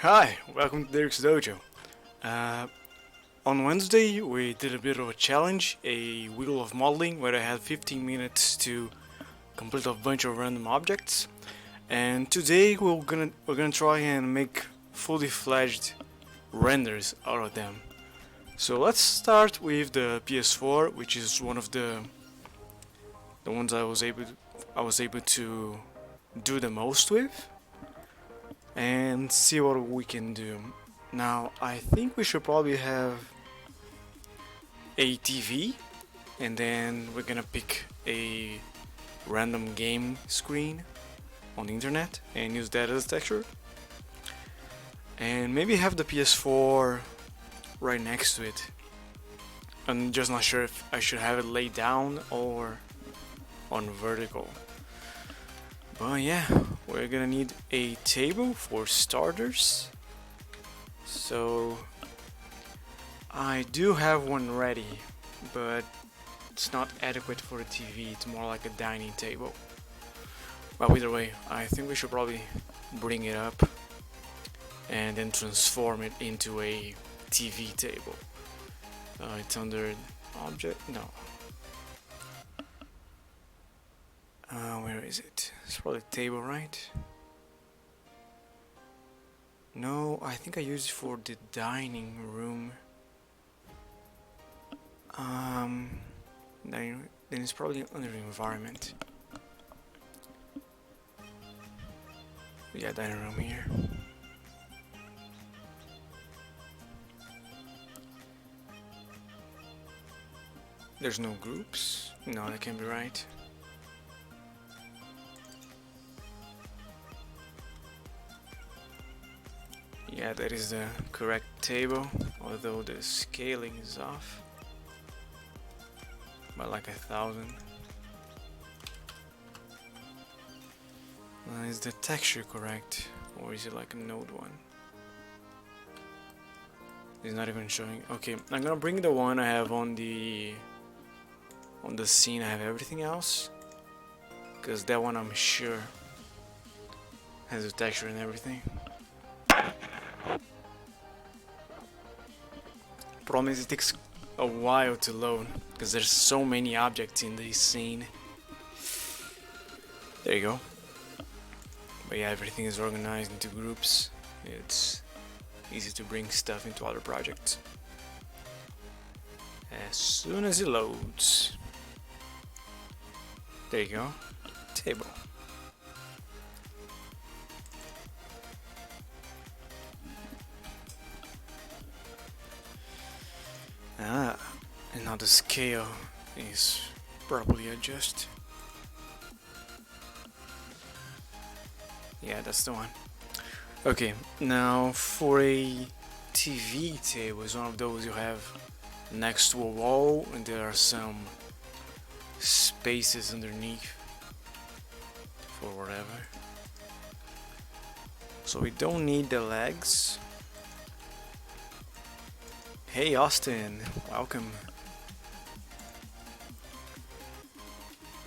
Hi, welcome to Daerik's Dojo. On Wednesday we did a bit of a challenge, a wheel of modeling, where I had 15 minutes to complete a bunch of random objects. And today we're gonna try and make fully fledged renders out of them. So let's start with the PS4, which is one of the ones I was able to do the most with, and see what we can do. Now I think we should probably have a TV, and then we're gonna pick a random game screen on the internet and use that as a texture, and maybe have the PS4 right next to it. I'm just not sure if I should have it laid down or on vertical. But yeah, we're gonna need a table for starters. So I do have one ready, but it's not adequate for a TV. It's more like a dining table. Well, either way, I think we should probably bring it up and then transform it into a TV table. It's under object, no. Where is it? It's probably table, right? No, I think I used it for the dining room. Then it's probably under environment. Yeah, dining room here. There's no groups? No, that can't be right. Yeah, that is the correct table, although the scaling is off by like 1,000. Is the texture correct, or is it like a node one? It's not even showing. Okay, I'm gonna bring the one I have on the scene. I have everything else, because that one I'm sure has the texture and everything. Problem is it takes a while to load because there's so many objects in this scene. There you go. But yeah, everything is organized into groups. It's easy to bring stuff into other projects as soon as it loads. There you go. Table. And now the scale is properly adjusted. Yeah, that's the one. Okay, now for a TV table, is one of those you have next to a wall and there are some spaces underneath for whatever. So we don't need the legs. Hey Austin, welcome.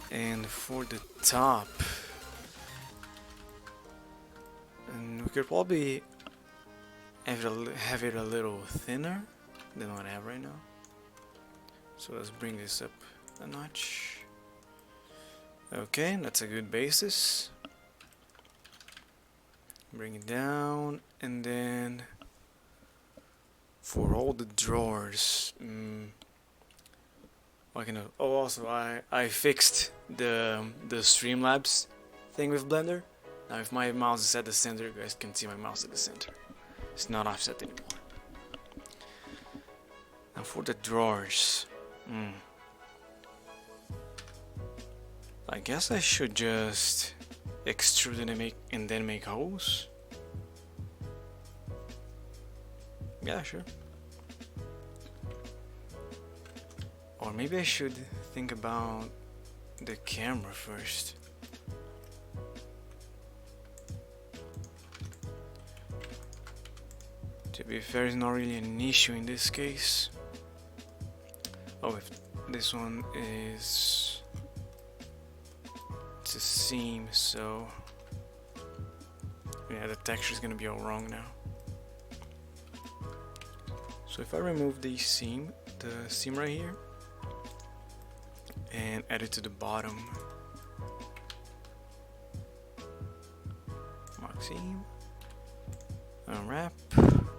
And for the top, and we could probably have it a little thinner than what I have right now. So let's bring this up a notch. Okay, that's a good basis. Bring it down, and then for all the drawers, also I fixed the Streamlabs thing with Blender. Now if my mouse is at the center, you guys can see my mouse at the center. It's not offset anymore. Now for the drawers, I guess I should just extrude and then make holes. Yeah, sure. Or maybe I should think about the camera first. To be fair, it's not really an issue in this case. Oh, if this one is... it's a seam, so... yeah, the texture is gonna be all wrong now. So if I remove the seam right here, and add it to the bottom, mark seam, unwrap,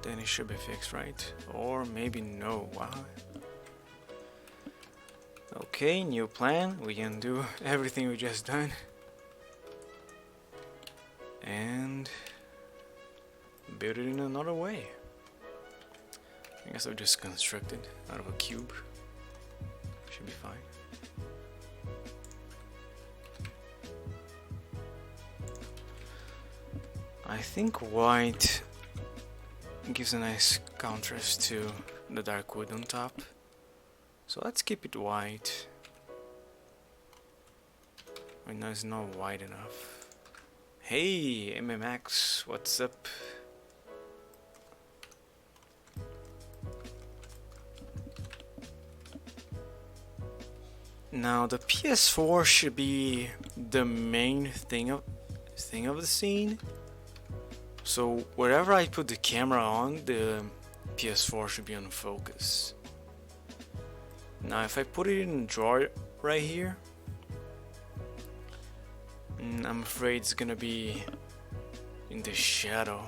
then it should be fixed, right? Or maybe no. Wow. Okay, new plan. We can do everything we just done and build it in another way. I guess I'll just construct it out of a cube. Should be fine. I think white gives a nice contrast to the dark wood on top. So let's keep it white. Right now it's not white enough. Hey, MMX, what's up? Now the PS4 should be the main thing of the scene. So wherever I put the camera on, the PS4 should be on focus. Now if I put it in a drawer right here, I'm afraid it's gonna be in the shadow.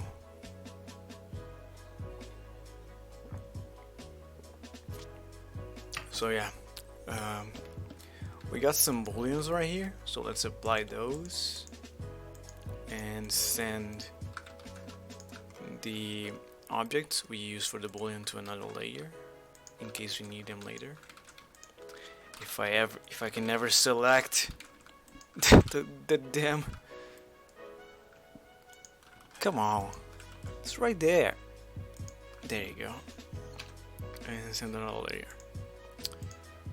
So yeah, we got some booleans right here, so let's apply those and send the objects we use for the boolean to another layer in case we need them later. If I can never select the damn, come on, it's right there. There you go, and send another layer.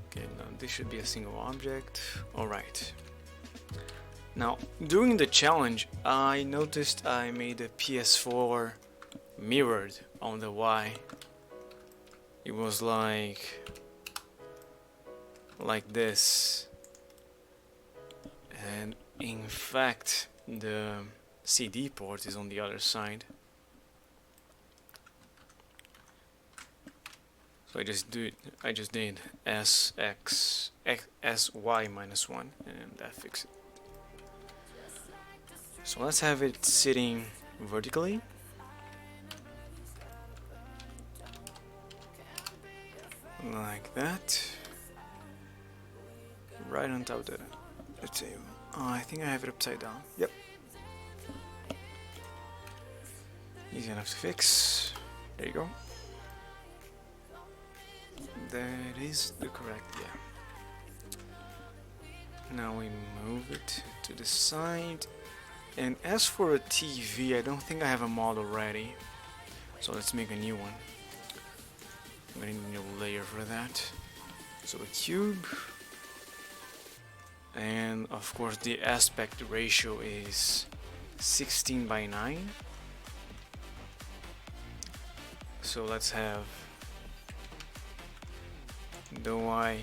Okay, now this should be a single object. Alright. Now, during the challenge, I noticed I made the PS4 mirrored on the Y. It was like this. And in fact, the CD port is on the other side. So I just did SY minus 1 and that fixed it. So let's have it sitting vertically. Like that. Right on top of the table. Oh, I think I have it upside down. Yep. Easy enough to fix. There you go. That is the correct, yeah. Now we move it to the side. And as for a TV, I don't think I have a model ready. So let's make a new one. I'm gonna need a new layer for that. So a cube. And of course the aspect ratio is 16 by 9. So let's have the Y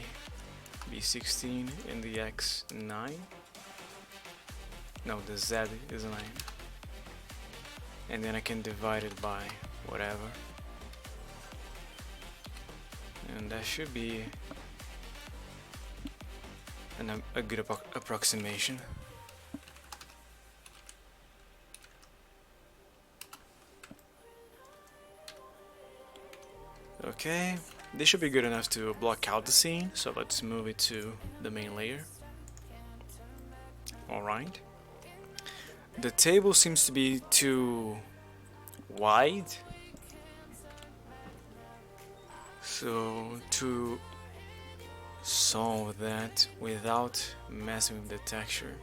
be 16 and the X 9. No, the Z is 9. And then I can divide it by whatever. And that should be a good approximation. Okay, this should be good enough to block out the scene, so let's move it to the main layer. Alright. The table seems to be too wide, so to solve that without messing with the texture,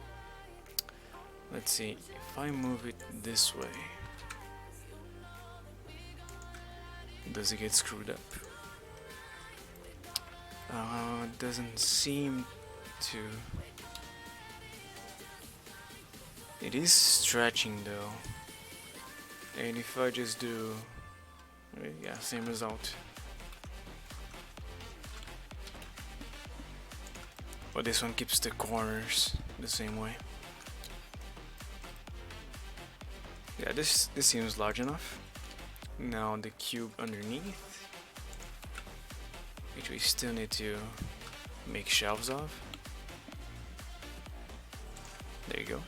let's see, if I move it this way, does it get screwed up? Doesn't seem to. It is stretching though, and if I just do, yeah, same result. But this one keeps the corners the same way. Yeah, this seems large enough. Now the cube underneath. which we still need to make shelves of. There you go.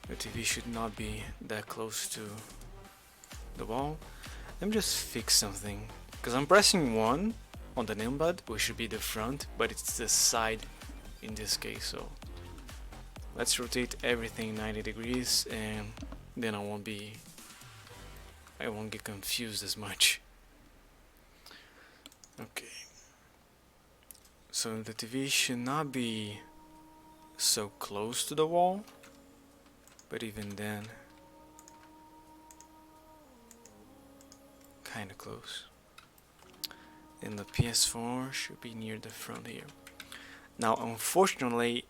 The TV should not be that close to the wall. Let me just fix something, because I'm pressing 1 on the numpad, which should be the front, but it's the side in this case. So let's rotate everything 90 degrees, and then I won't get confused as much. Okay. So the TV should not be so close to the wall, but even then, kinda close. And the PS4 should be near the front here. Now, unfortunately,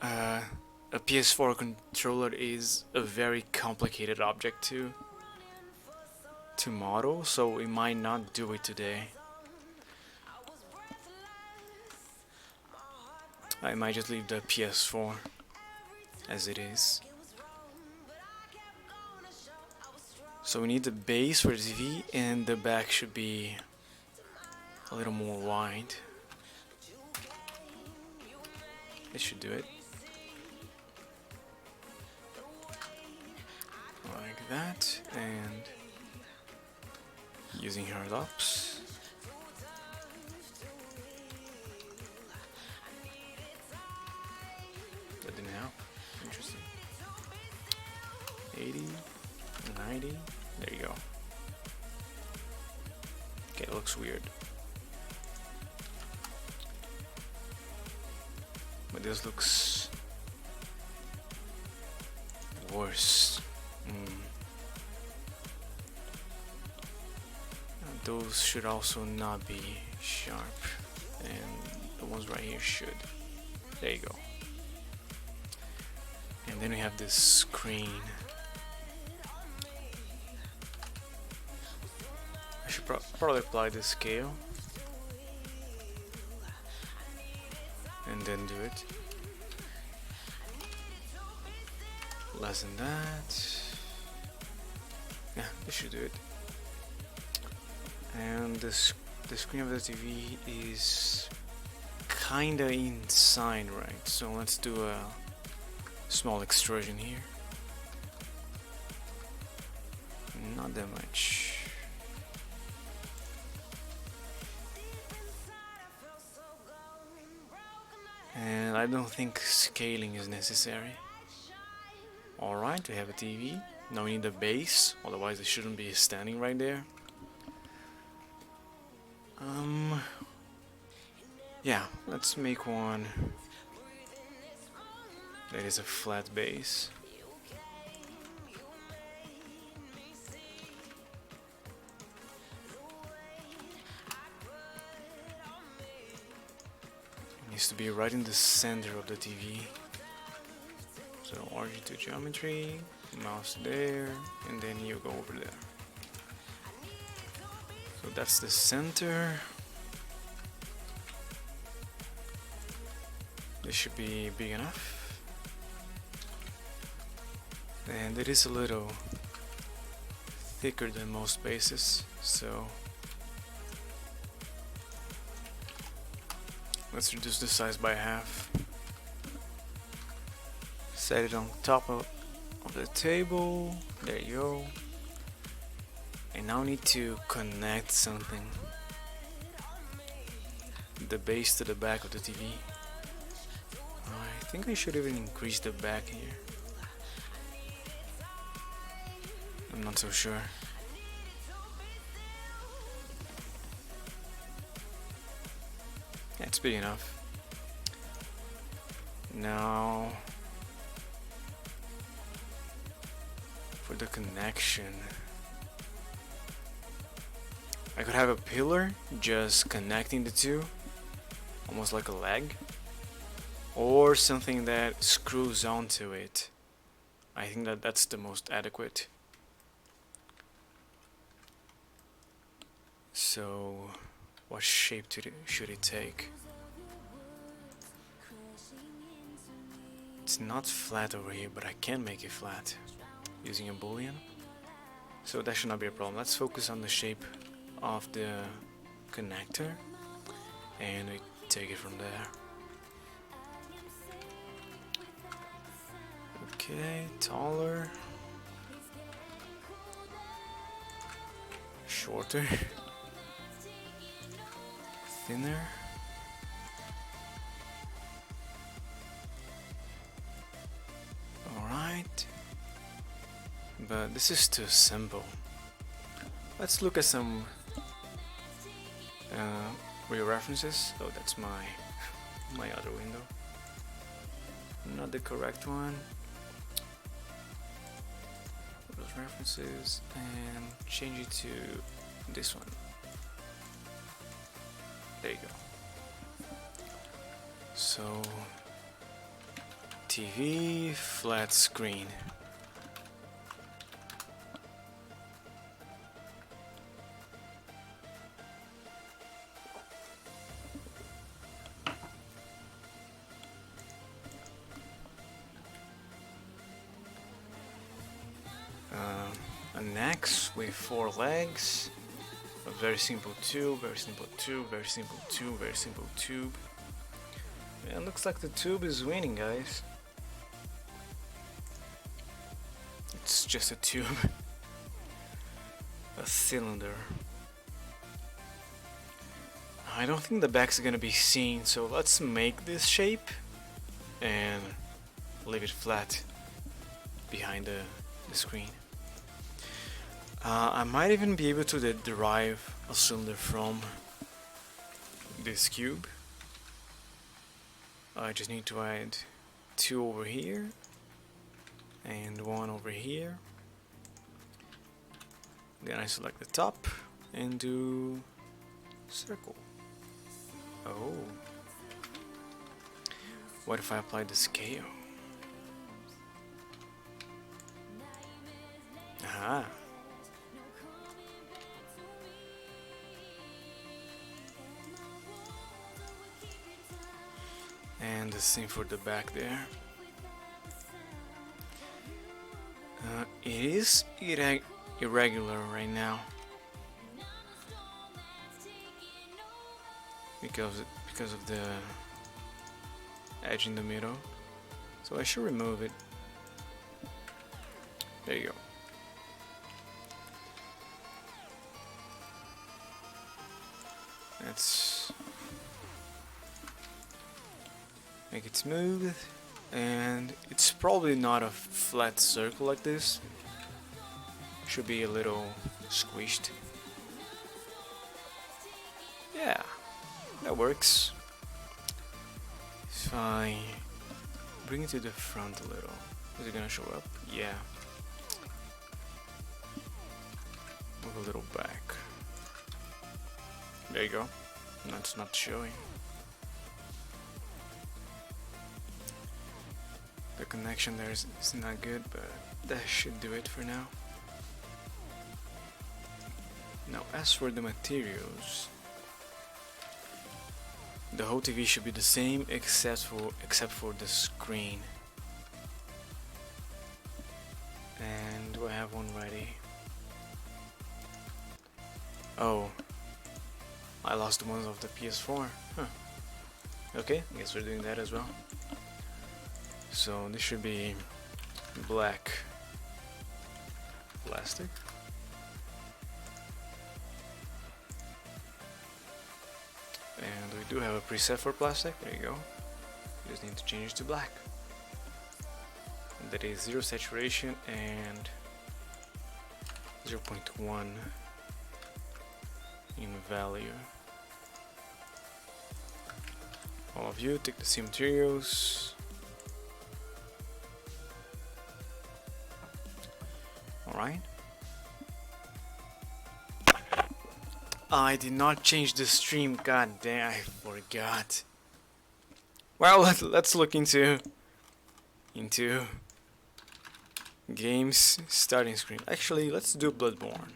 a PS4 controller is a very complicated object to model, so we might not do it today. I might just leave the PS4 as it is. So we need the base for the TV, and the back should be a little more wide. This should do it. Like that, and using her locks. That didn't help. Interesting. 80, 90. There you go. Okay, it looks weird. But this looks worse. Those should also not be sharp, and the ones right here should. There you go. And then we have this screen. I should probably apply the scale and then do it. Less than that. Yeah, this should do it. And the screen of the TV is kinda inside, right? So let's do a small extrusion here. Not that much. And I don't think scaling is necessary. Alright, we have a TV. Now we need the base, otherwise it shouldn't be standing right there. Yeah, let's make one that is a flat base. It needs to be right in the center of the TV. So RG2 geometry, mouse there, and then you go over there. So that's the center. This should be big enough. And it is a little thicker than most bases, so let's reduce the size by half. Set it on top of the table. There you go. And now we need to connect something. The base to the back of the TV. I think I should even increase the back here. I'm not so sure. Yeah, it's big enough. Now for the connection, I could have a pillar just connecting the two, almost like a leg, or something that screws onto it. I think that's the most adequate. So what shape should it take? It's not flat over here, but I can make it flat using a boolean. So that should not be a problem. Let's focus on the shape of the connector and we take it from there. Okay, taller, shorter, thinner. Alright, but this is too simple. Let's look at some real references. Oh, that's my other window, not the correct one. Those references and change it to this one. There you go. So TV flat screen. An X with 4 legs, a very simple tube, very simple tube, very simple tube, very simple tube. And looks like the tube is winning, guys. It's just a tube, a cylinder. I don't think the back's gonna be seen, so let's make this shape and leave it flat behind the screen. I might even be able to derive a cylinder from this cube. I just need to add 2 over here and 1 over here. Then I select the top and do circle. Oh, what if I apply the scale? Aha. And the same for the back there. It is irregular right now because of the edge in the middle, so I should remove it. There you go. Let's make it smooth, and it's probably not a flat circle like this. Should be a little squished. Yeah, that works. If I bring it to the front a little, is it gonna show up? Yeah. Move a little back. There you go. That's not showing. The connection there is not good, but that should do it for now. Now, as for the materials, the whole TV should be the same except for the screen. And do I have one ready? Oh, I lost one of the PS4. Huh. Okay, I guess we're doing that as well. So this should be black plastic. And we do have a preset for plastic. There you go. You just need to change it to black. And that is 0 saturation and 0.1 in value. All of you take the same materials. Alright. I did not change the stream, god damn, I forgot. Well, let's look into games starting screen. Actually, let's do Bloodborne.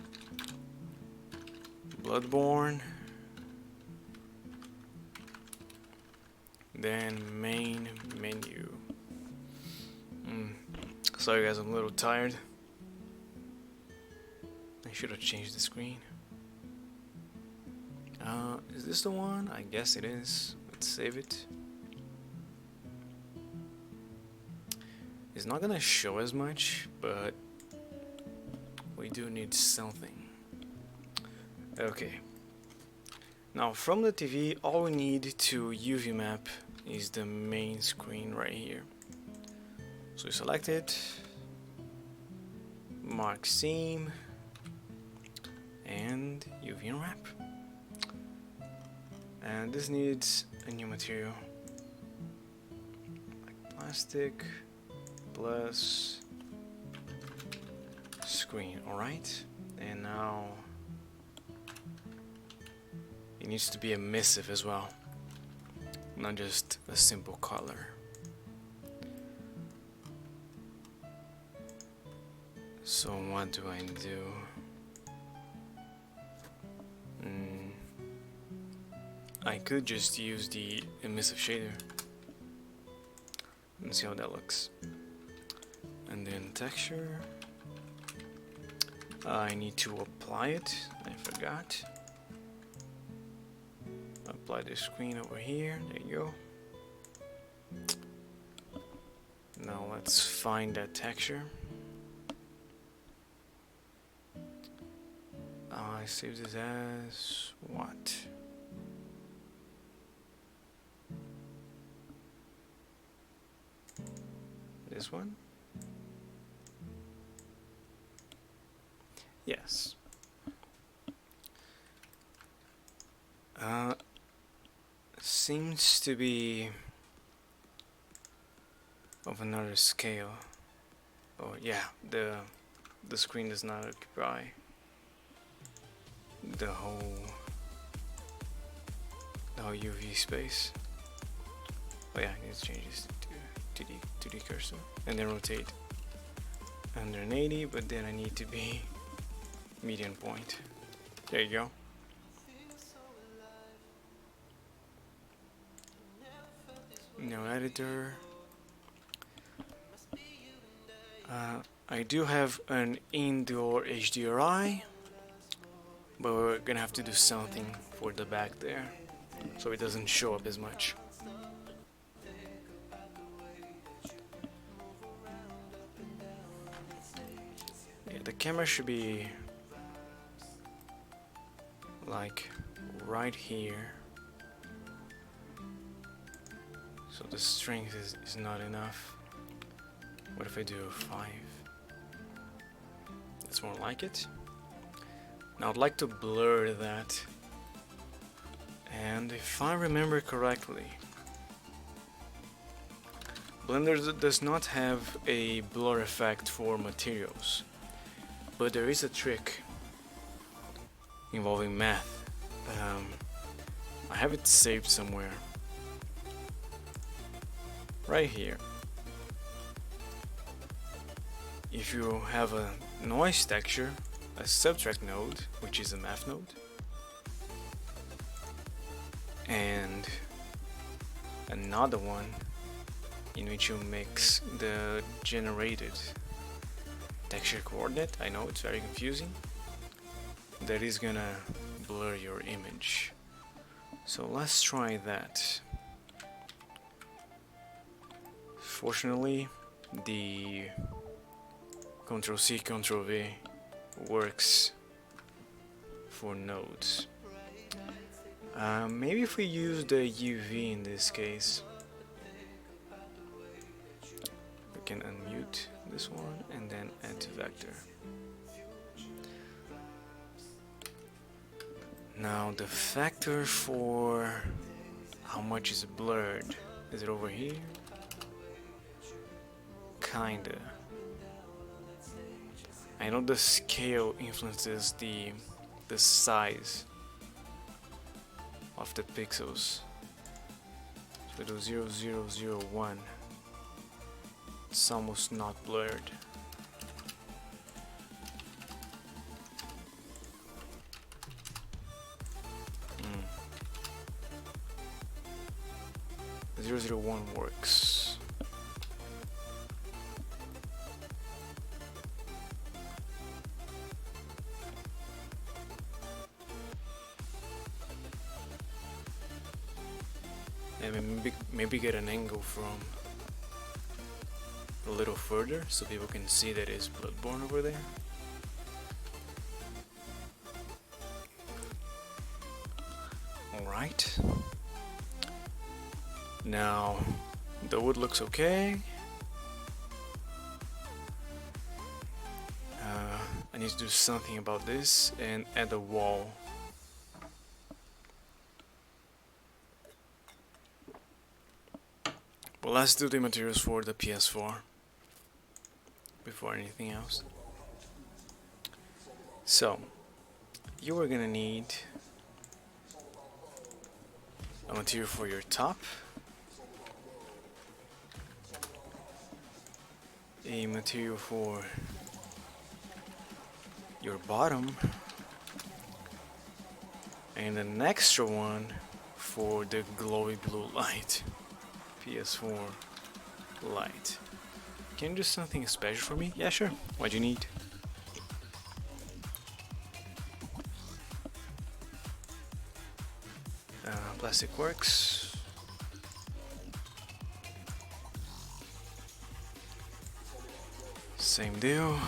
Then main menu. Sorry guys, I'm a little tired. I should have changed the screen. Is this the one? I guess it is. Let's save it. It's not gonna show as much, but we do need something. Okay. Now from the TV, all we need to UV map is the main screen right here. So we select it, mark seam, and UV unwrap. And this needs a new material, like plastic plus screen. Alright, and now it needs to be emissive as well, not just a simple color. So what do I do? I could just use the emissive shader and see how that looks. And then texture, I need to apply it. I forgot. Apply the screen over here. There you go. Now let's find that texture. I saved this as what? This one? Yes. Seems to be of another scale. Oh yeah, the screen does not occupy the whole UV space. Oh yeah, I need to change this to the cursor and then rotate 180, but then I need to be median point. There you go. No editor. I do have an indoor HDRI, but we're gonna have to do something for the back there so it doesn't show up as much. Yeah, the camera should be like right here, so the strength is not enough. What if I do 5? That's more like it. Now I'd like to blur that, and if I remember correctly, Blender does not have a blur effect for materials, but there is a trick involving math. I have it saved somewhere. Right here. If you have a noise texture, a subtract node, which is a math node, and another one in which you mix the generated texture coordinate. I know it's very confusing. That is gonna blur your image. So let's try that. Fortunately, the Ctrl+C, Ctrl+V works for nodes. Maybe if we use the UV in this case, we can unmute this one and then add to vector. Now the factor for how much is blurred, is it over here? Kinda. I know the scale influences the size of the pixels. So we do 0,001. It's almost not blurred. Mm. 0,01 works. and maybe get an angle from a little further so people can see that it's Bloodborne over there. Alright. Now the wood looks okay. I need to do something about this and add a wall. Well, let's do the materials for the PS4 before anything else. So, you are gonna need a material for your top, a material for your bottom, and an extra one for the glowy blue light. PS4 light. Can you do something special for me? Yeah, sure. What do you need? Plastic works. Same deal.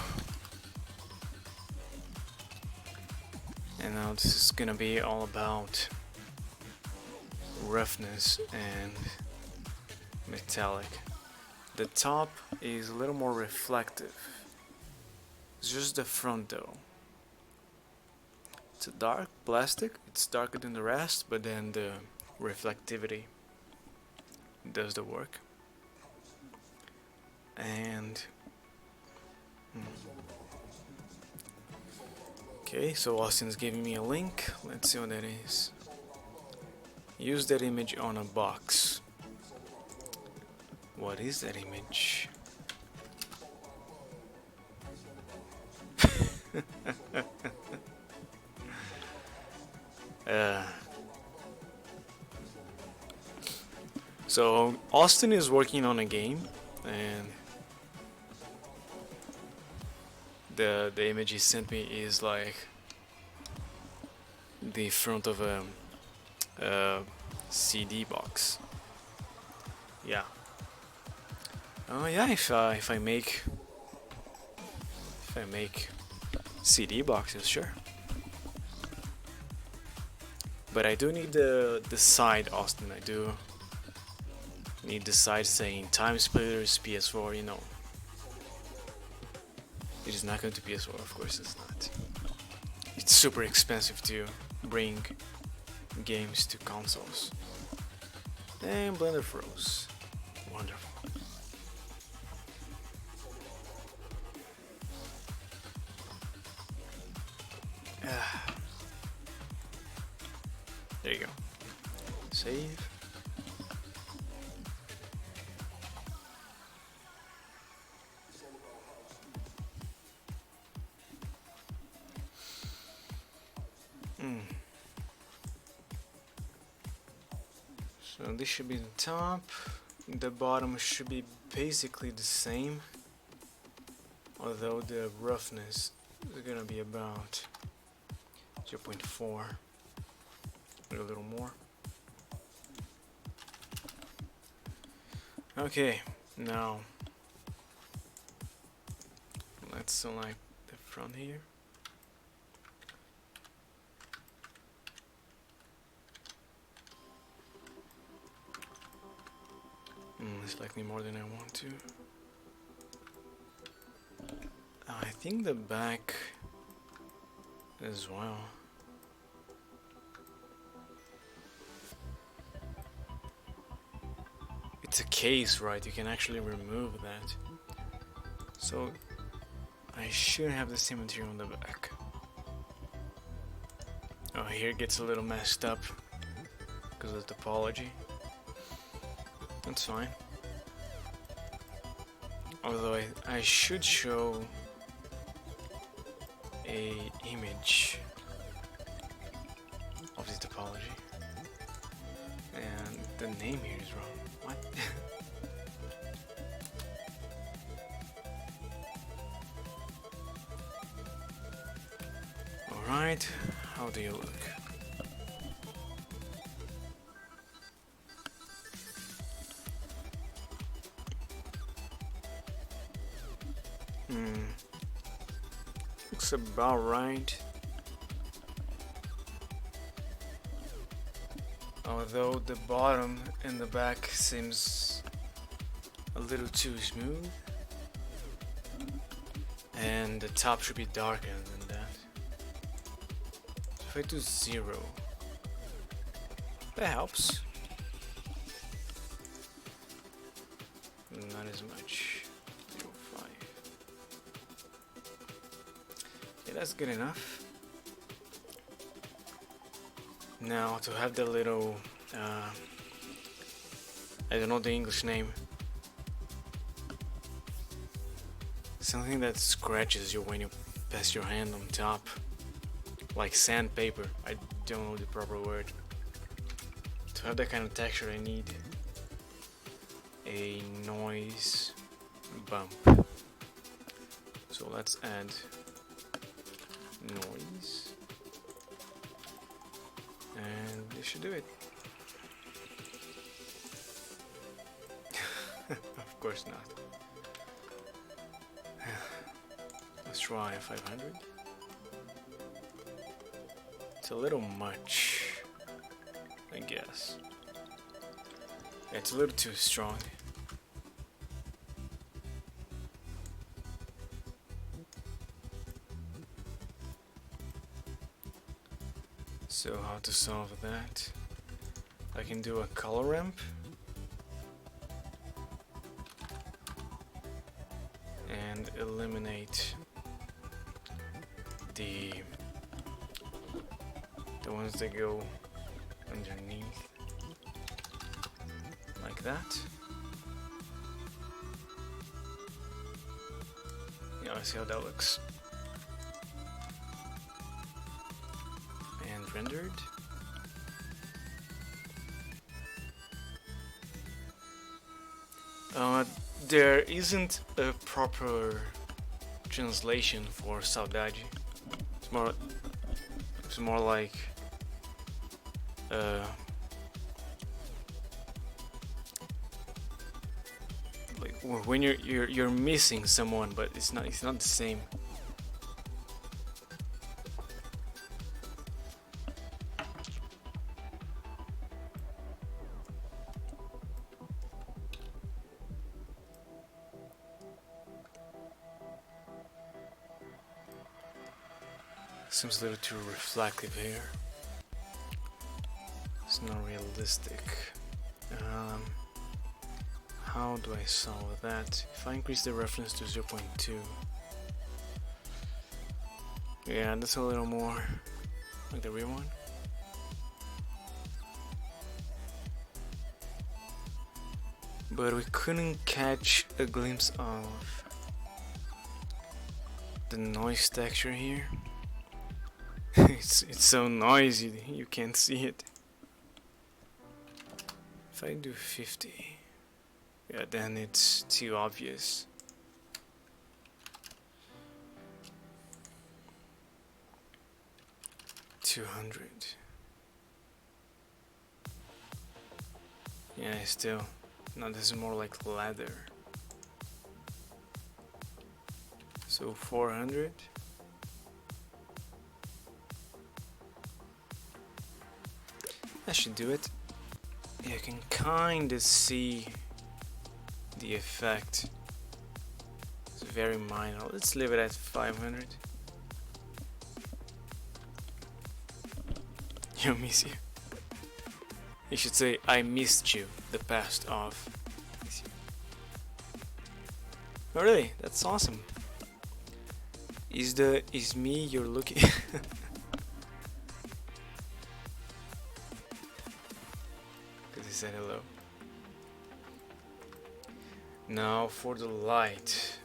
And now this is gonna be all about roughness and metallic. The top is a little more reflective. It's just the front though. It's a dark plastic, it's darker than the rest, but then the reflectivity does the work. And okay, so Austin's giving me a link. Let's see what that is. Use that image on a box. What is that image? So Austin is working on a game, and the image he sent me is like the front of a CD box. Yeah. Oh yeah, if I make CD boxes, sure. But I do need the side, Austin. I do need the side saying Time Splitters PS4. You know, it is not going to PS4, of course it's not. It's super expensive to bring games to consoles. And Blender froze. Wonderful. There you go. Save. So this should be the top. The bottom should be basically the same, although the roughness is gonna be about 0.4, a little more. Okay, now let's select the front here. It's likely more than I want to. I think the back as well. It's a case, right? You can actually remove that. So I should have the same material on the back. Oh, here it gets a little messed up because of the topology. That's fine. Although I should show a image of the topology, and the name here is wrong. What? Alright, how do you look? Looks about right. Although the bottom and the back seems a little too smooth. And the top should be darker than that. If I do 0, that helps. Not as much. 0.5. Yeah, that's good enough. Now to have the little, I don't know the English name. Something that scratches you when you pass your hand on top. Like sandpaper. I don't know the proper word. To have that kind of texture I need a noise bump. So let's add noise. And this should do it. Of course not. Let's try 500. It's a little much, I guess. It's a little too strong. So how to solve that? I can do a color ramp and eliminate the ones that go underneath like that. Yeah, let's see how that looks. And rendered. There isn't a proper translation for saudade. It's more like when you're missing someone, but it's not the same. Seems a little too reflective here. It's not realistic. How do I solve that? If I increase the reference to 0.2, yeah, that's a little more like the real one. But we couldn't catch a glimpse of the noise texture here. It's so noisy, you can't see it. If I do 50, yeah, then it's too obvious. $200. Yeah, still. No, this is more like leather. So 400. That should do it. You can kinda see the effect. It's very minor. Let's leave it at 500. You miss you. You should say I missed you, the past of. Oh really? That's awesome. Is me you're looking? Because he said hello. Now for the light.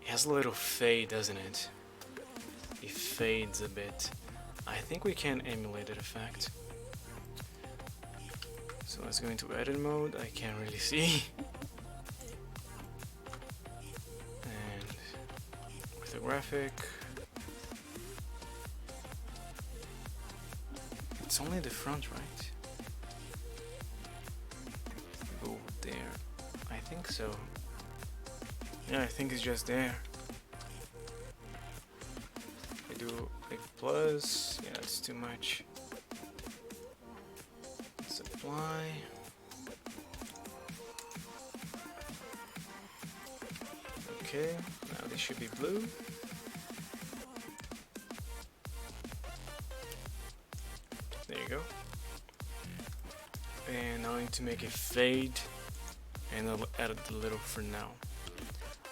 It has a little fade, doesn't it? It fades a bit. I think we can emulate that effect. So let's go into edit mode. I can't really see. And orthographic. It's only the front, right? Go think so. Yeah, I think it's just there. I do like plus. Yeah, it's too much. Supply. Okay, now this should be blue. There you go. And now I need to make it fade, and I'll add a little for now.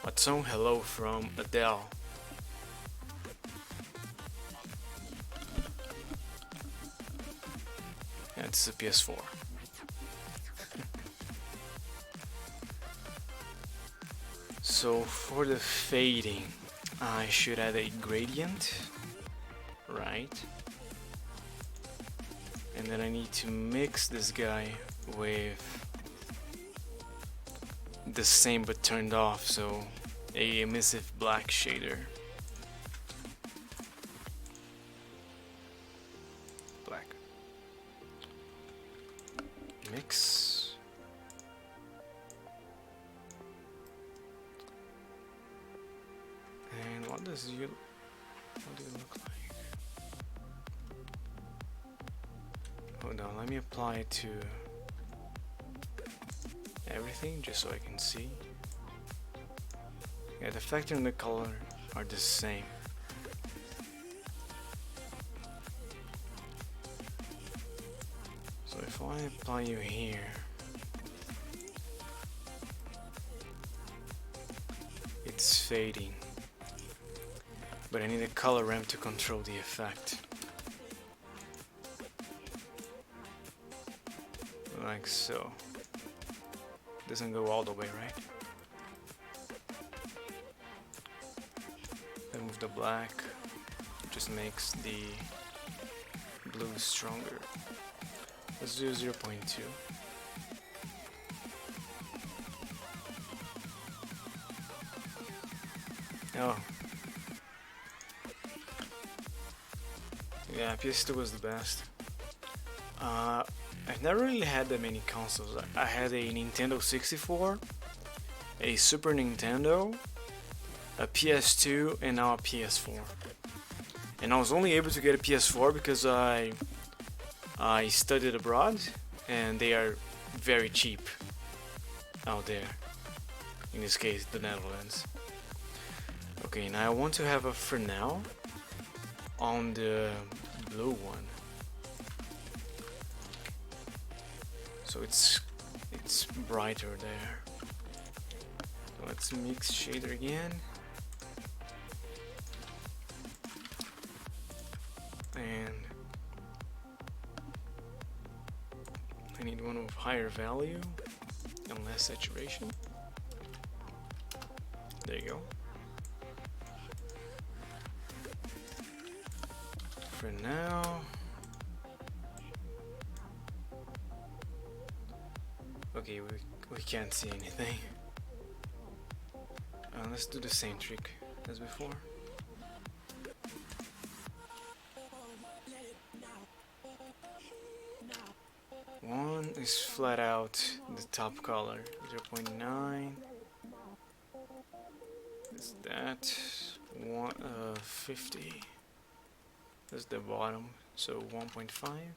What song? Hello from Adele. Yeah, it's a PS4. So for the fading, I should add a gradient, right? And then I need to mix this guy with the same but turned off, so a emissive black shader. Black. Mix. And what do you look like? Hold on, let me apply it to everything just so I can see. Yeah, the factor and the color are the same. So if I apply you here, it's fading, but I need a color ramp to control the effect. Like so. Doesn't go all the way, right? Then move the black, just makes the blue stronger. Let's do 0.2. Oh. Yeah, PS2 was the best. I've never really had that many consoles. I had a Nintendo 64, a Super Nintendo, a PS2, and now a PS4. And I was only able to get a PS4 because I studied abroad, and they are very cheap out there. In this case, the Netherlands. Okay, now I want to have a for now on the blue one. So it's brighter there. So let's mix shader again. And I need one with higher value and less saturation. There you go. For now. Okay, we can't see anything. Let's do the same trick as before. One is flat out the top color, 0.9. Is that 50? That's the bottom, so 1.5.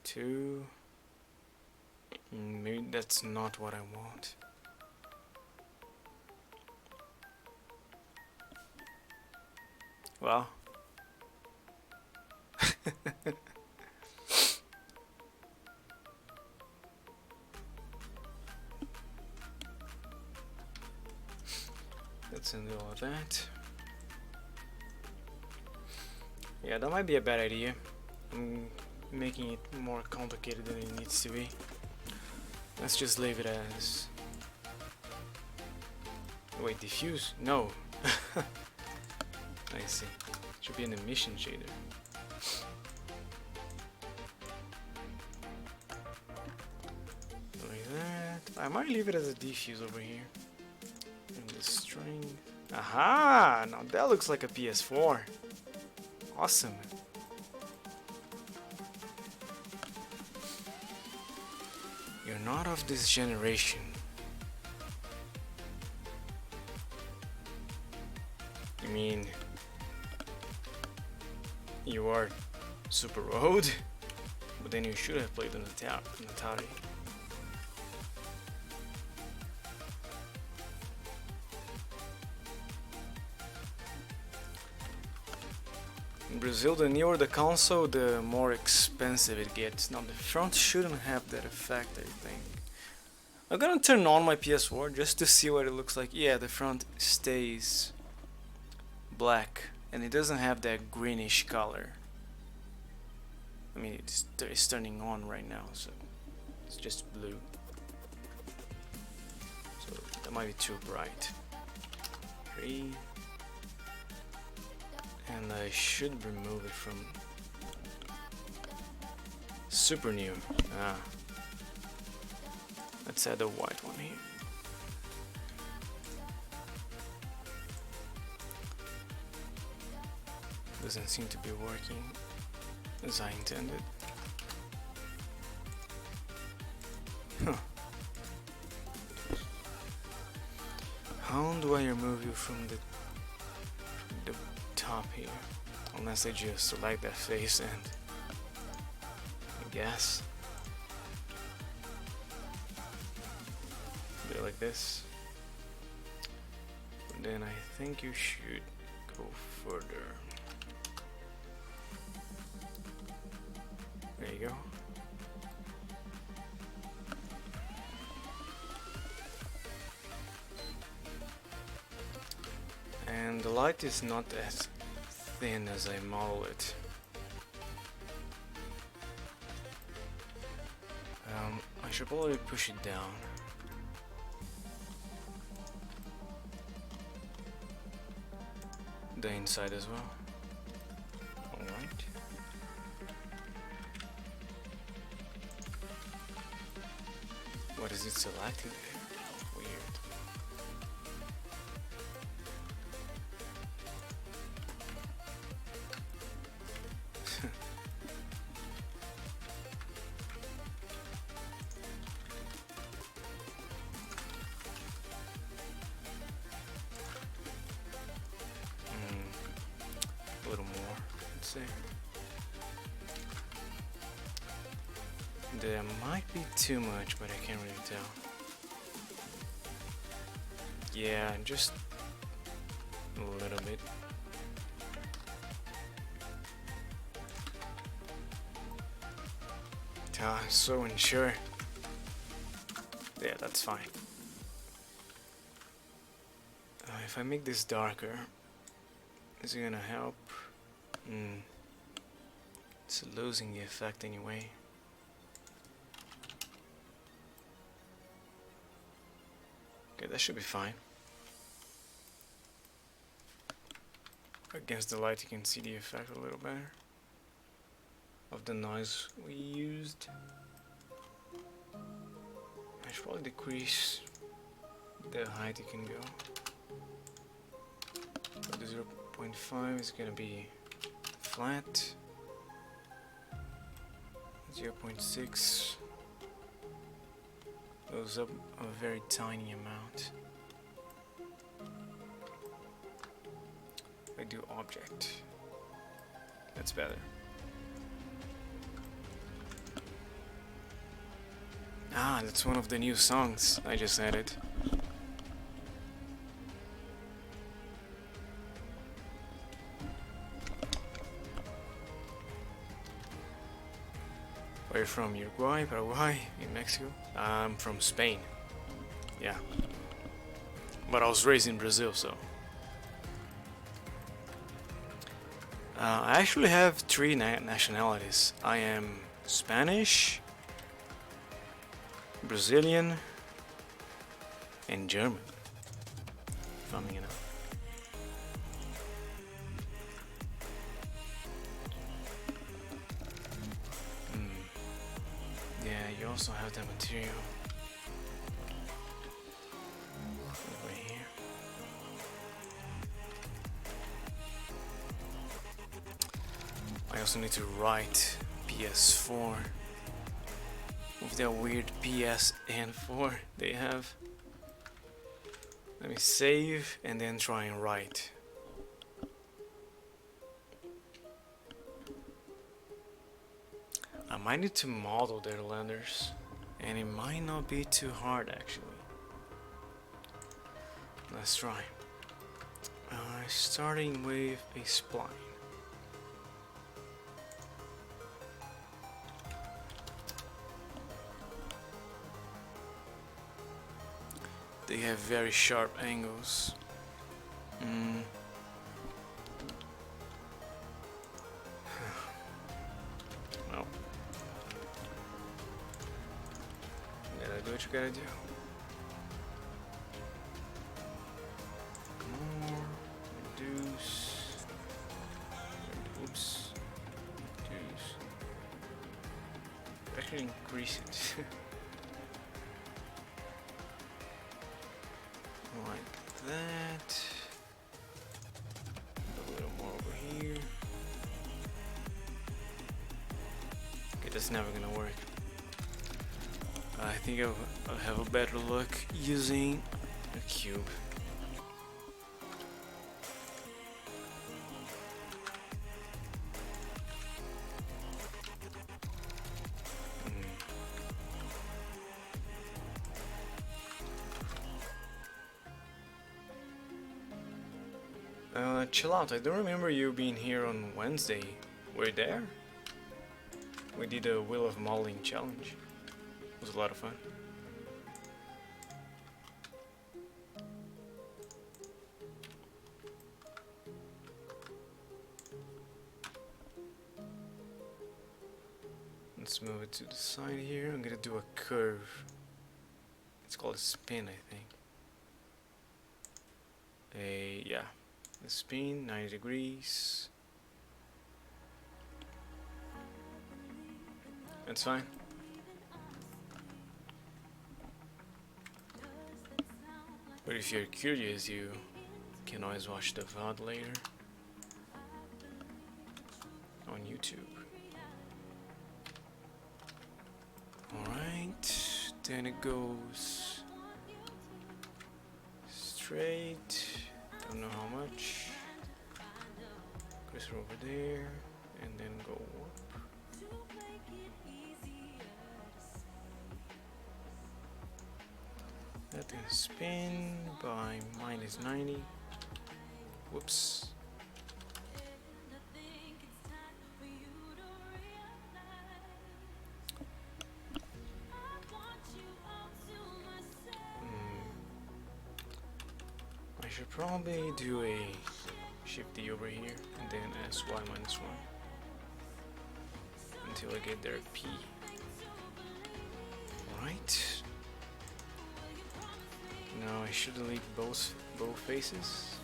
2. Maybe that's not what I want. Well. Let's undo all of that. Yeah, that might be a bad idea. I'm making it more complicated than it needs to be. Let's just leave it as... Wait, diffuse? No. I see. It should be an emission shader. Like that. I might leave it as a diffuse over here. And the string. Aha! Now that looks like a PS4. Awesome. You're not of this generation. I mean, you are super old, but then you should have played on Atari. In Brazil, the newer the console, the more expensive it gets. Now the front shouldn't have that effect, I think. I'm gonna turn on my PS4 just to see what it looks like. Yeah, the front stays black and it doesn't have that greenish color. I mean, it's turning on right now, so it's just blue. So that might be too bright. 3. And I should remove it from super new. Let's add the white one here. Doesn't seem to be working as I intended. Huh. How do I remove you from the top here? Unless I just select that face and I guess do it like this. But then I think you should go further. There you go. And the light is not as thin as I model it. I should probably push it down. The inside as well. Alright. What is it selecting there? Weird. A little more, let's see. There might be too much, but I can't really tell. Yeah, just a little bit. I'm so unsure. Yeah, that's fine. If I make this darker, is it gonna help? It's losing the effect anyway. Okay, that should be fine. Against the light you can see the effect a little better of the noise we used. I should probably decrease the height it can go. But the 0.5 is gonna be flat. 0.6 goes up a very tiny amount. I do object. That's better. Ah, that's one of the new songs I just added. Where are you from? Uruguay, Paraguay, in Mexico? I'm from Spain. Yeah. But I was raised in Brazil, so. I actually have 3 nationalities. I am Spanish, Brazilian, and German. Funny enough. Yeah, you also have that material over here. I also need to write PS4 with that weird PSN4 they have. Let me save and then try and write. I might need to model their landers, and it might not be too hard actually. Let's try. Starting with a spline. They have very sharp angles. No. You gotta do what you gotta do. More. Reduce. Oops. Reduce. Actually increase it. Like that. A little more over here. Okay, that's never gonna work. I think I'll have a better look using a cube. Chill out, I don't remember you being here on Wednesday. Were you there? We did a Wheel of Modeling challenge. It was a lot of fun. Let's move it to the side here. I'm gonna do a curve. It's called a spin, I think. Yeah. The spin, 90 degrees. That's fine. But if you're curious, you can always watch the VOD later on YouTube. Alright, then it goes straight. Don't know how much. Cursor over there, and then go up. That can spin by minus 90. Whoops. I should probably do a shifty over here and then sy minus 1 until I get their P. Alright. Now I should delete both faces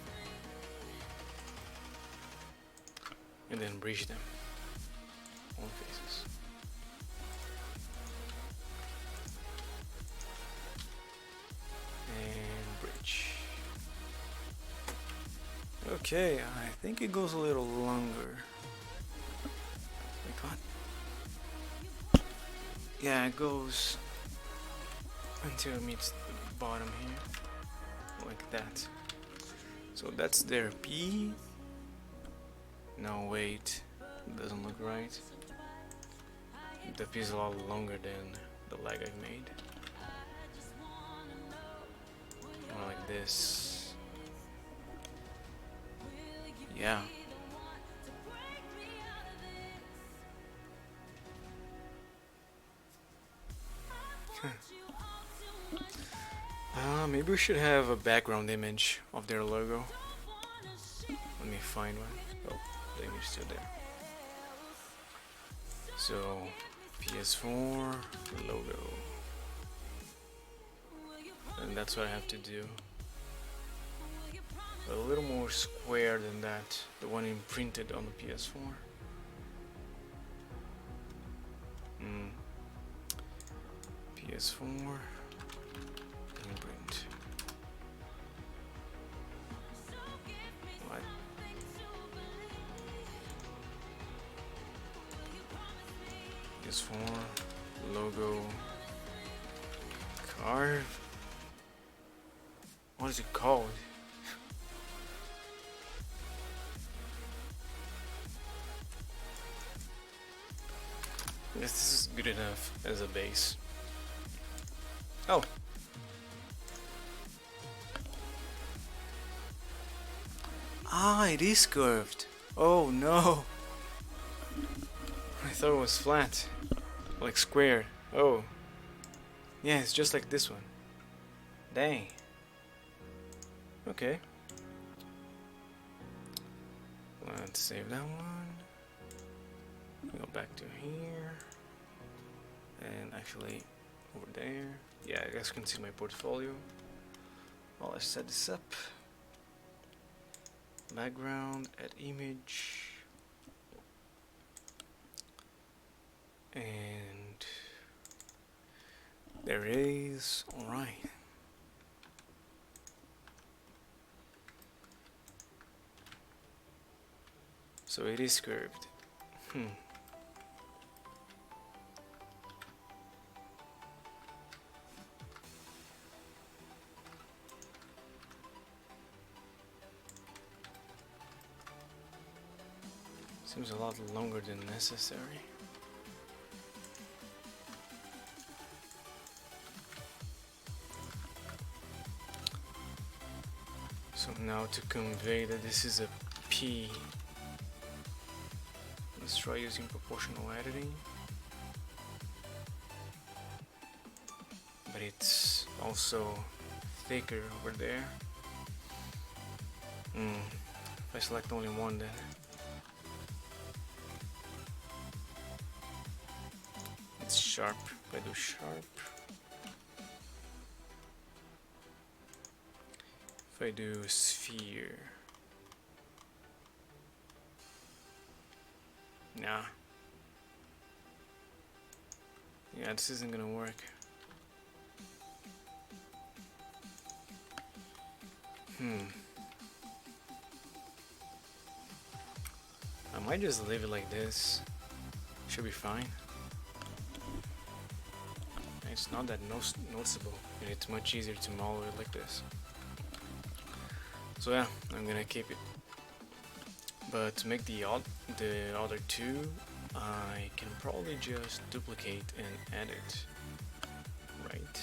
and then bridge them on faces. And bridge. Okay, I think it goes a little longer. Like what? Yeah, it goes until it meets the bottom here, like that. So that's their P. No, wait, it doesn't look right. The P is a lot longer than the leg I made. More like this. Yeah. Maybe we should have a background image of their logo. Let me find one. Oh, the image is still there. So, PS4 logo. And that's what I have to do. A little more square than that, the one imprinted on the PS4. PS4 imprint. What? PS4 logo Carve. What is it called? I guess this is good enough as a base. Oh. Ah, it is curved. Oh no. I thought it was flat. Like square. Oh. Yeah, it's just like this one. Dang. Okay. Let's save that one. Go back to here. And actually over there. Yeah, you guys can see my portfolio. Well, let's set this up. Background, add image. And there it is. Alright. So it is curved. Seems a lot longer than necessary. So now to convey that this is a P, let's try using proportional editing. But it's also thicker over there. If I select only one then. It's sharp. If I do sharp. If I do sphere. Nah. Yeah, this isn't gonna work. I might just leave it like this. Should be fine. It's not that noticeable, and it's much easier to model it like this. So yeah, I'm gonna keep it. But to make the other two, I can probably just duplicate and edit. Right.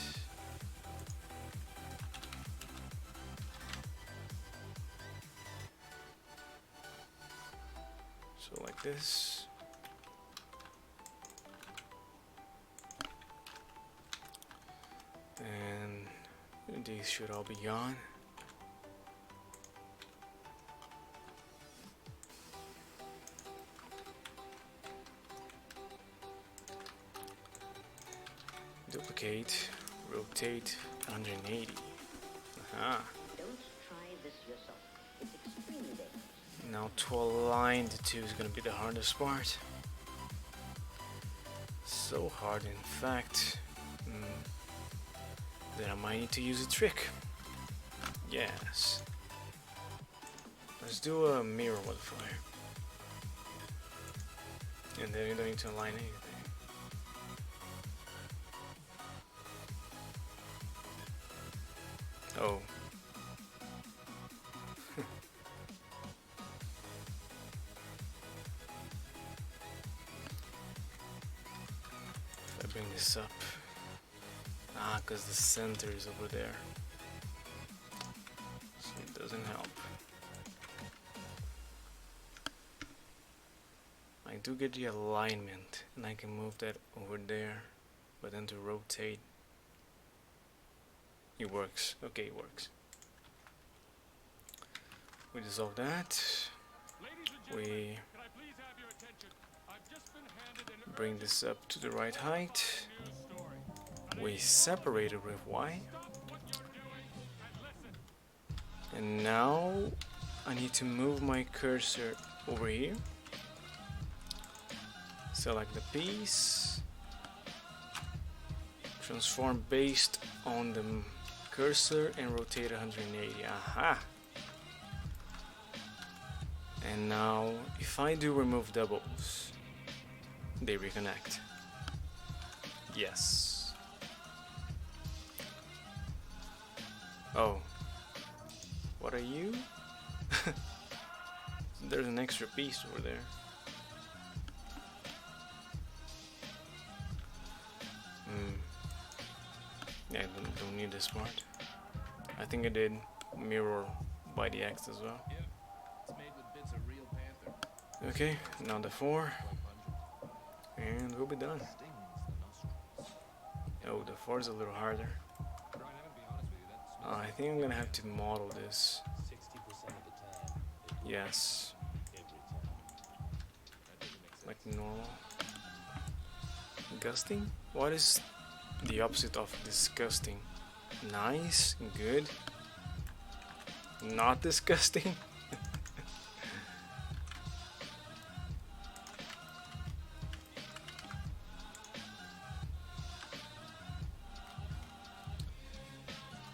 So like this. And these should all be gone. Duplicate, rotate 180. Aha. Don't try this yourself. It's extremely dangerous. Now to align the two is gonna be the hardest part. So hard, in fact, that I might need to use a trick. Yes. Let's do a mirror modifier. And then you don't need to align anything. Oh. If I bring this up. Ah, because the center is over there. So it doesn't help. I do get the alignment, and I can move that over there, but then to rotate, it works. Okay, it works. We dissolve that. We bring this up to the right height. We separate it with Y. And now I need to move my cursor over here. Select the piece. Transform based on the cursor and rotate 180. Aha! And now if I do remove doubles, they reconnect. Yes. Oh, what are you? There's an extra piece over there. Yeah, don't need this part. I think I did mirror by the X as well. Okay, now the 4, and we'll be done. Oh, the 4 is a little harder. I think I'm gonna have to model this. Yes. Like normal. Gusting? What is the opposite of disgusting? Nice, good. Not disgusting.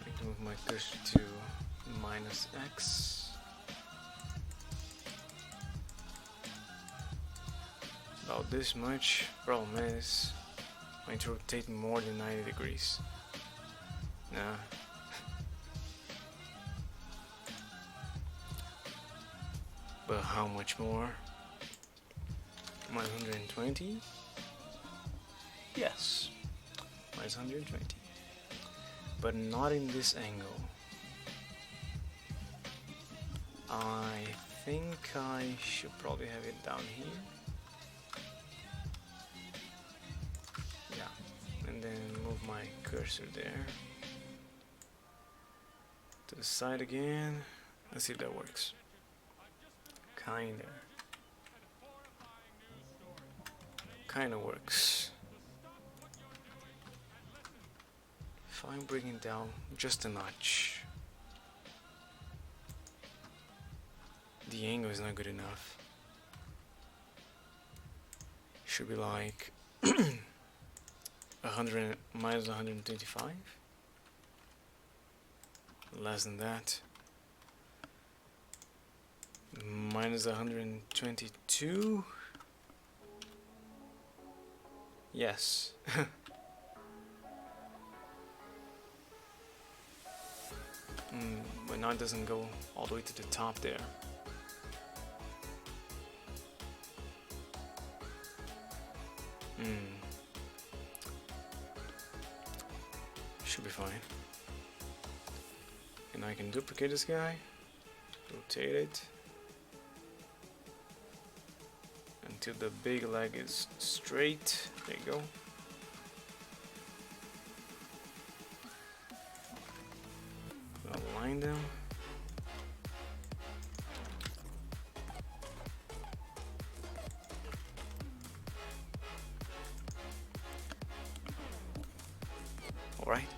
I can move my cursor to -X. About this much. Problem is, I need to rotate more than 90 degrees. Nah. But how much more? -120? Yes. -120. But not in this angle. I think I should probably have it down here. Yeah. And then move my cursor there. To the side again. Let's see if that works. Kinda works. If I'm bringing down just a notch, the angle is not good enough. Should be like 100 minus 125. Less than that. Minus 122. Yes. But now it doesn't go all the way to the top there. Should be fine. And I can duplicate this guy, rotate it until the big leg is straight. There you go. Align them. All right.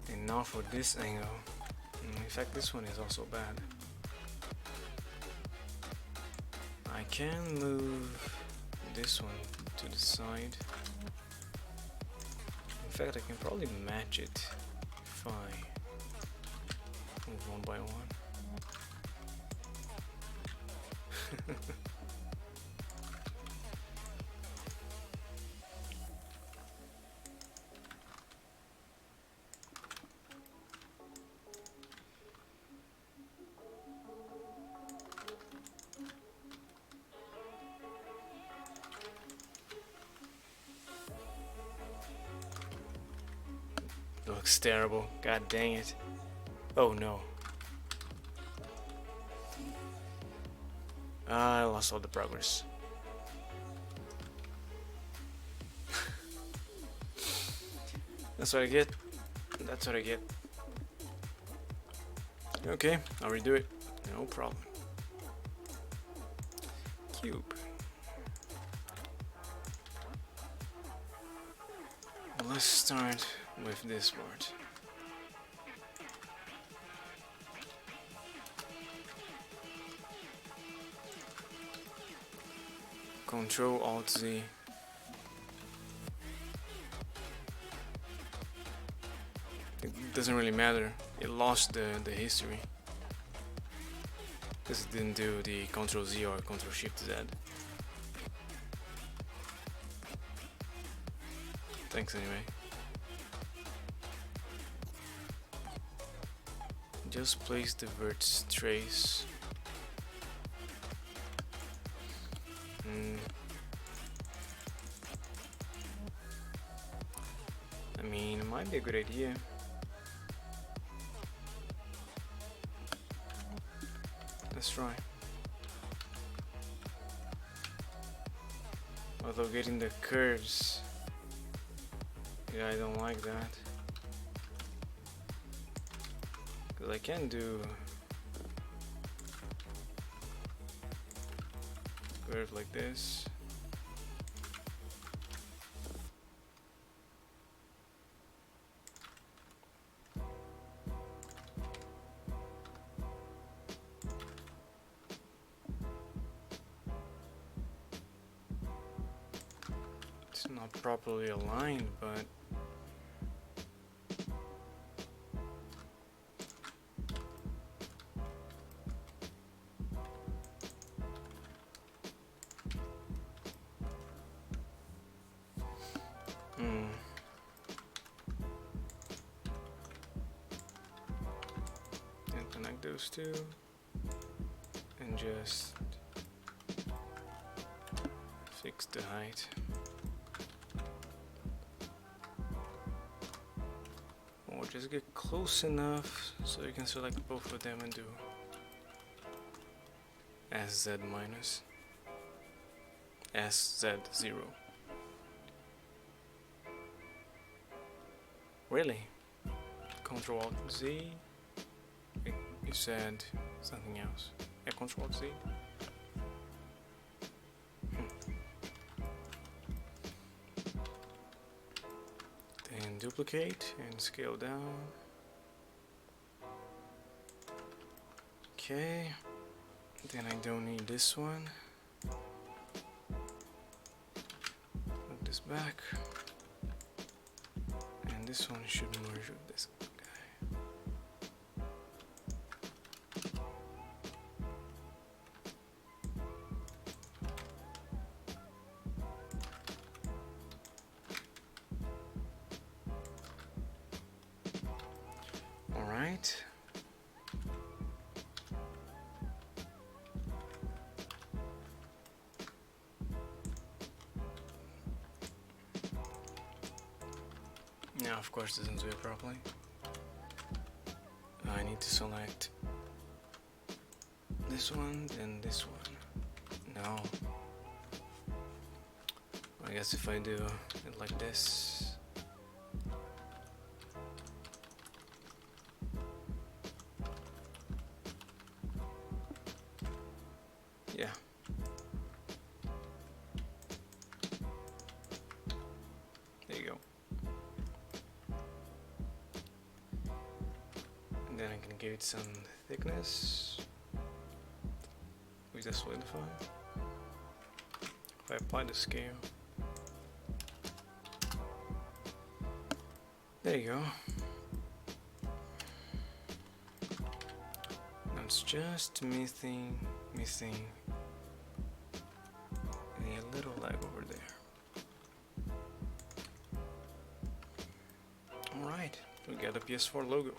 And now for this angle. In fact, this one is also bad. I can move this one to the side. In fact, I can probably match it if I move one by one. Looks terrible. God dang it. Oh no. I lost all the progress. That's what I get. That's what I get. Okay, I'll redo it. No problem. Cube. Let's start with this part. Control Alt Z. It doesn't really matter. It lost the history because it didn't do the Control Z or Control Shift Z. Thanks anyway. Just place the vertex trace. I mean, it might be a good idea. Let's try. Although getting the curves, yeah, I don't like that. Cause I can do curve like this. It's not properly aligned, but and connect those two and just fix the height. Or just get close enough so you can select both of them and do SZ minus SZ0. Really? Control Alt Z? You said something else. Yeah, Control Alt Z. Then duplicate and scale down. Okay. Then I don't need this one. Move this back. And this one should merge with this guy. All right. Now, of course, it doesn't do it properly. I need to select this one, then this one. No. I guess if I do it like this. Yeah. There you go. And then I can give it some thickness with the solidify. If I apply the scale, there you go. Now it's just missing a little lag over there. Alright, we got a PS4 logo.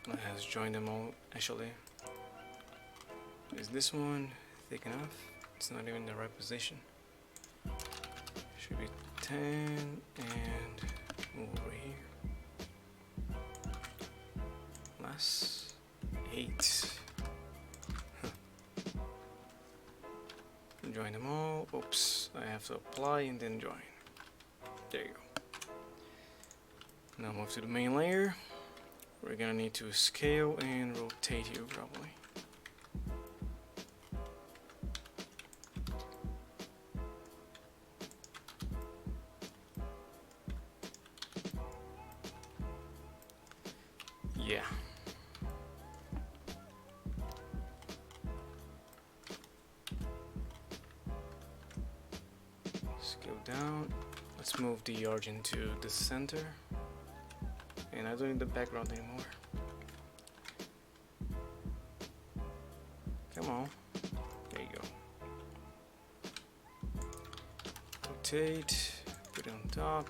It has joined them all. Actually, is this one thick enough? It's not even in the right position. Should be 10 and move over here. Plus 8. Join them all. Oops, I have to apply and then join. There you go. Now move to the main layer. We're gonna need to scale and rotate you probably. Yeah. Scale down. Let's move the origin to the center. And I don't need the background anymore. Come on. There you go. Rotate Put it on top.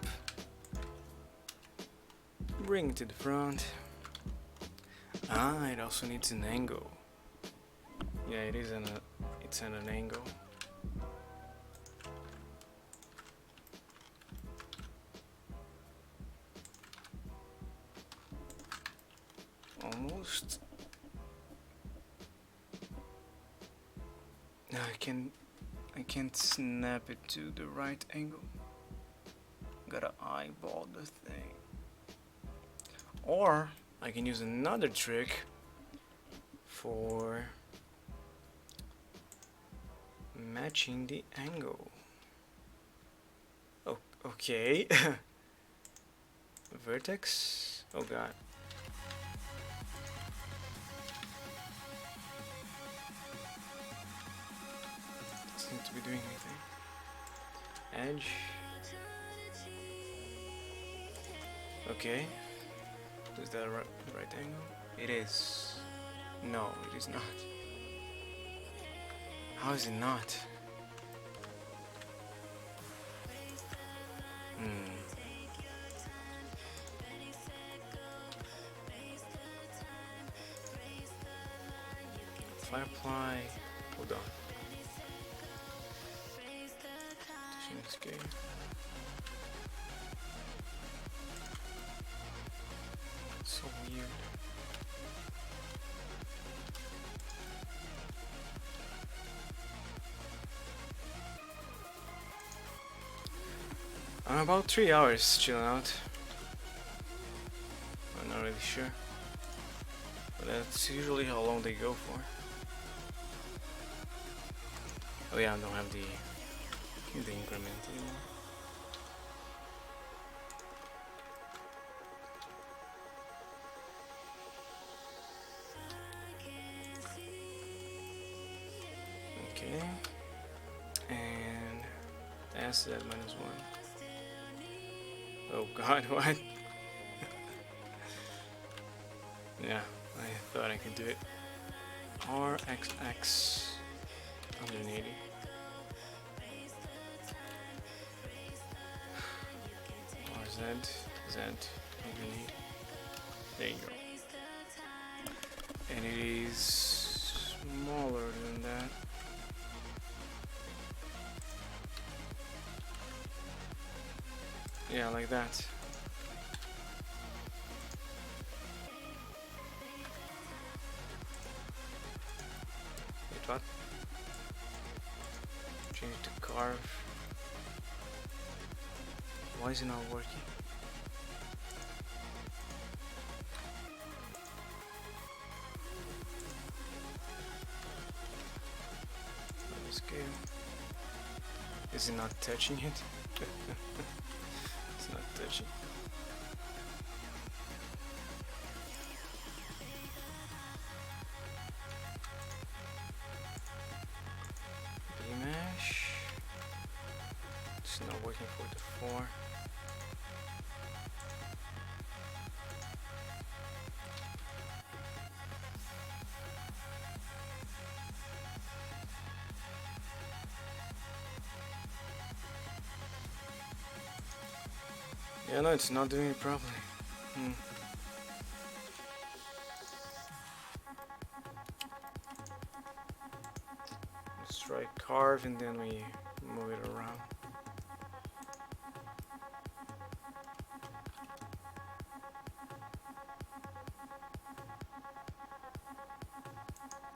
Bring it to the front. Ah, it also needs an angle. Yeah, it's at an angle. Almost. No, I can't snap it to the right angle. Gotta eyeball the thing. Or I can use another trick for matching the angle. Oh, okay. Vertex? Oh god. Doesn't seem to be doing anything. Edge. Okay. Is that a right angle? It is. No, it is not. How is it not? Firefly. Hold on. Escape. So weird. I'm about 3 hours chilling out. I'm not really sure, but that's usually how long they go for. Oh yeah, I don't have the increment anymore. Okay, and asset -1. Oh god, what? Yeah, I thought I could do it. RXX 180. RZ, Z 180. There you go. And it is smaller than that. Yeah, like that. Wait, what? Change to carve. Why is it not working? Scale. Is it not touching it? It's not touching. B-mesh. It's not working for the 4. Yeah, no, it's not doing it properly. Let's try carve and then we move it around.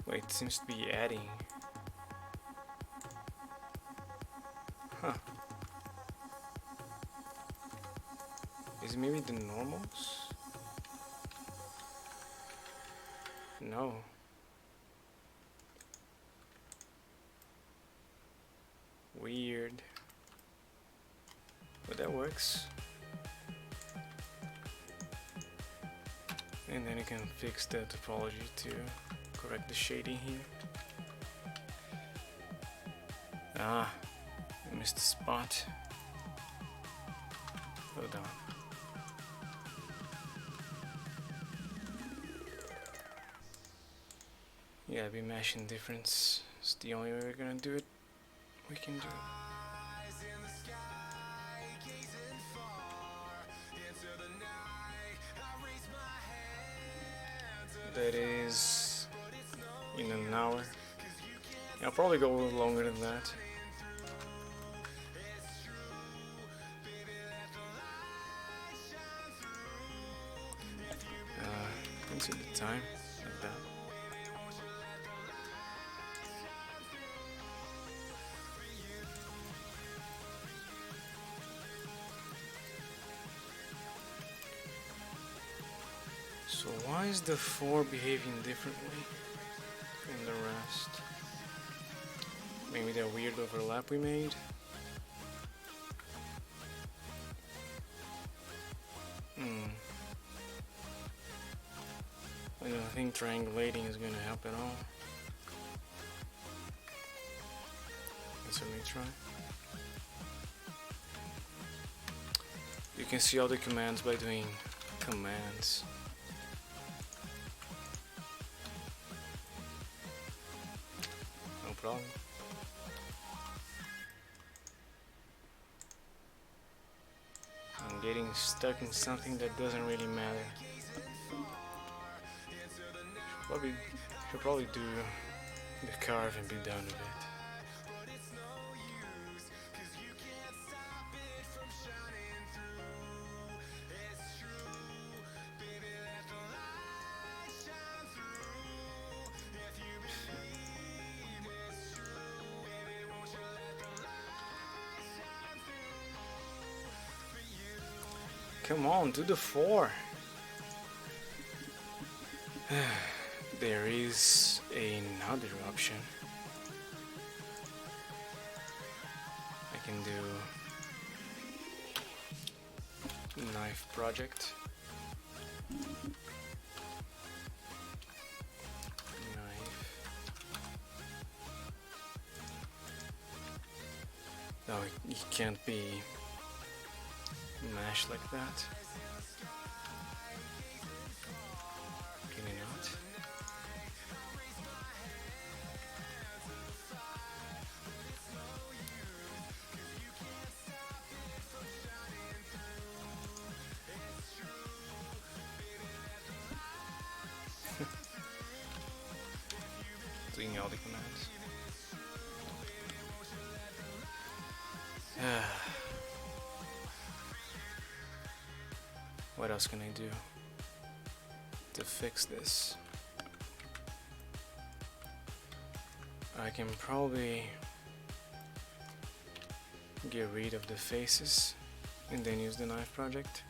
Wait, it seems to be adding. Huh. Is it maybe the normals? No. Weird. But that works. And then you can fix the topology to correct the shading here. Ah, I missed the spot. Hold on. Yeah, B-meshing difference is the only way we're gonna do it. We can do it. That is in an hour. I'll probably go a little longer than that. Let's see the time like that. So why is the 4 behaving differently from the rest? Maybe that weird overlap we made? I don't think triangulating is gonna help at all. Let's certainly try. You can see all the commands by doing commands. No problem. I'm getting stuck in something that doesn't really matter. Should probably do the carve and be done with it. Come on, do the 4. There is another option. I can do knife project. Knife. No, it can't be mashed like that. Can you not? Doing all the commands. What else can I do to fix this? I can probably get rid of the faces and then use the knife project.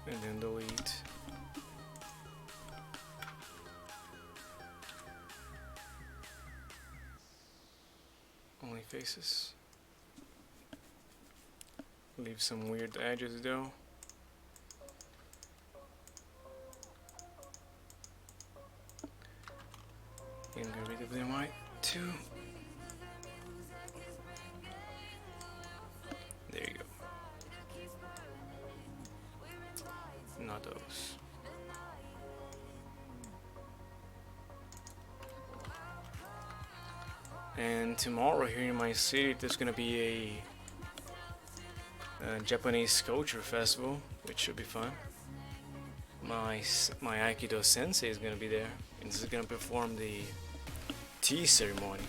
And then delete. Only faces. Leave some weird edges though. And get rid of them right too. There you go. Not those. And tomorrow here in my city there's gonna be a Japanese culture festival, which should be fun. My Aikido sensei is gonna be there, and he's gonna perform the tea ceremony,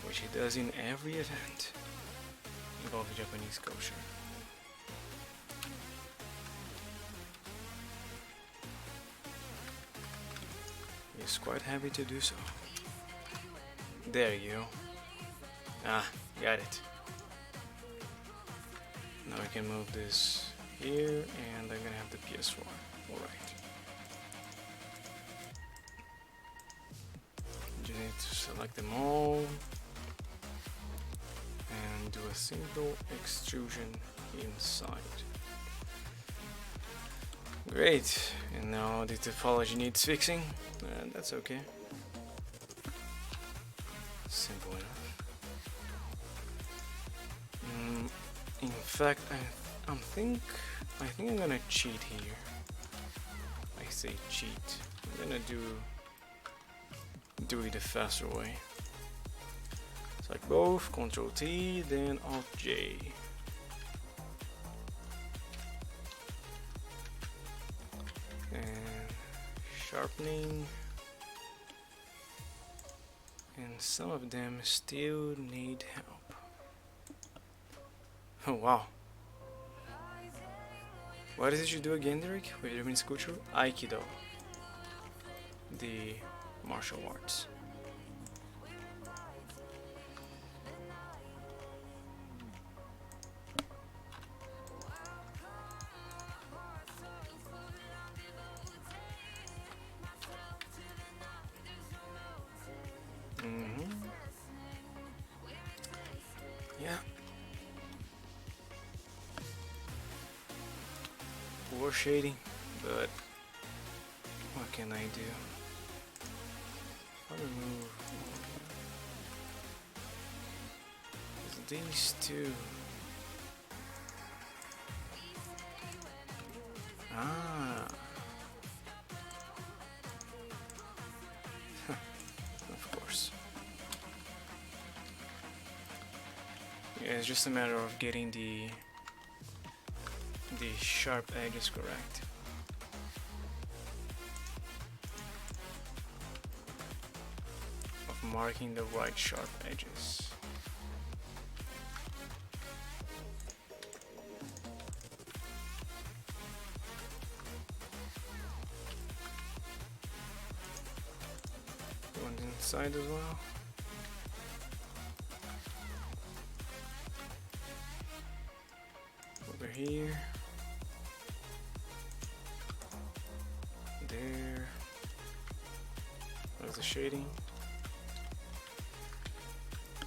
which he does in every event involving Japanese culture. He's quite happy to do so. There you go. Ah, got it. Now I can move this here, and I'm gonna have the PS4. Alright. You need to select them all and do a simple extrusion inside. Great, and now the topology needs fixing, and that's okay. Simple enough. In fact, I think I'm gonna cheat here. I say cheat. I'm gonna do it the faster way. Select both, Ctrl T, then Alt J. sharpening, and some of them still need help. Oh wow. What is it you do again, Daerik? With Japanese culture? Aikido. The martial arts. Yeah. Poor shading, but what can I do? I'll remove these two. Ah. Of course. Yeah, it's just a matter of getting the sharp edges correct. Of marking the right sharp edges. One inside as well. Over here. There. There's the shading.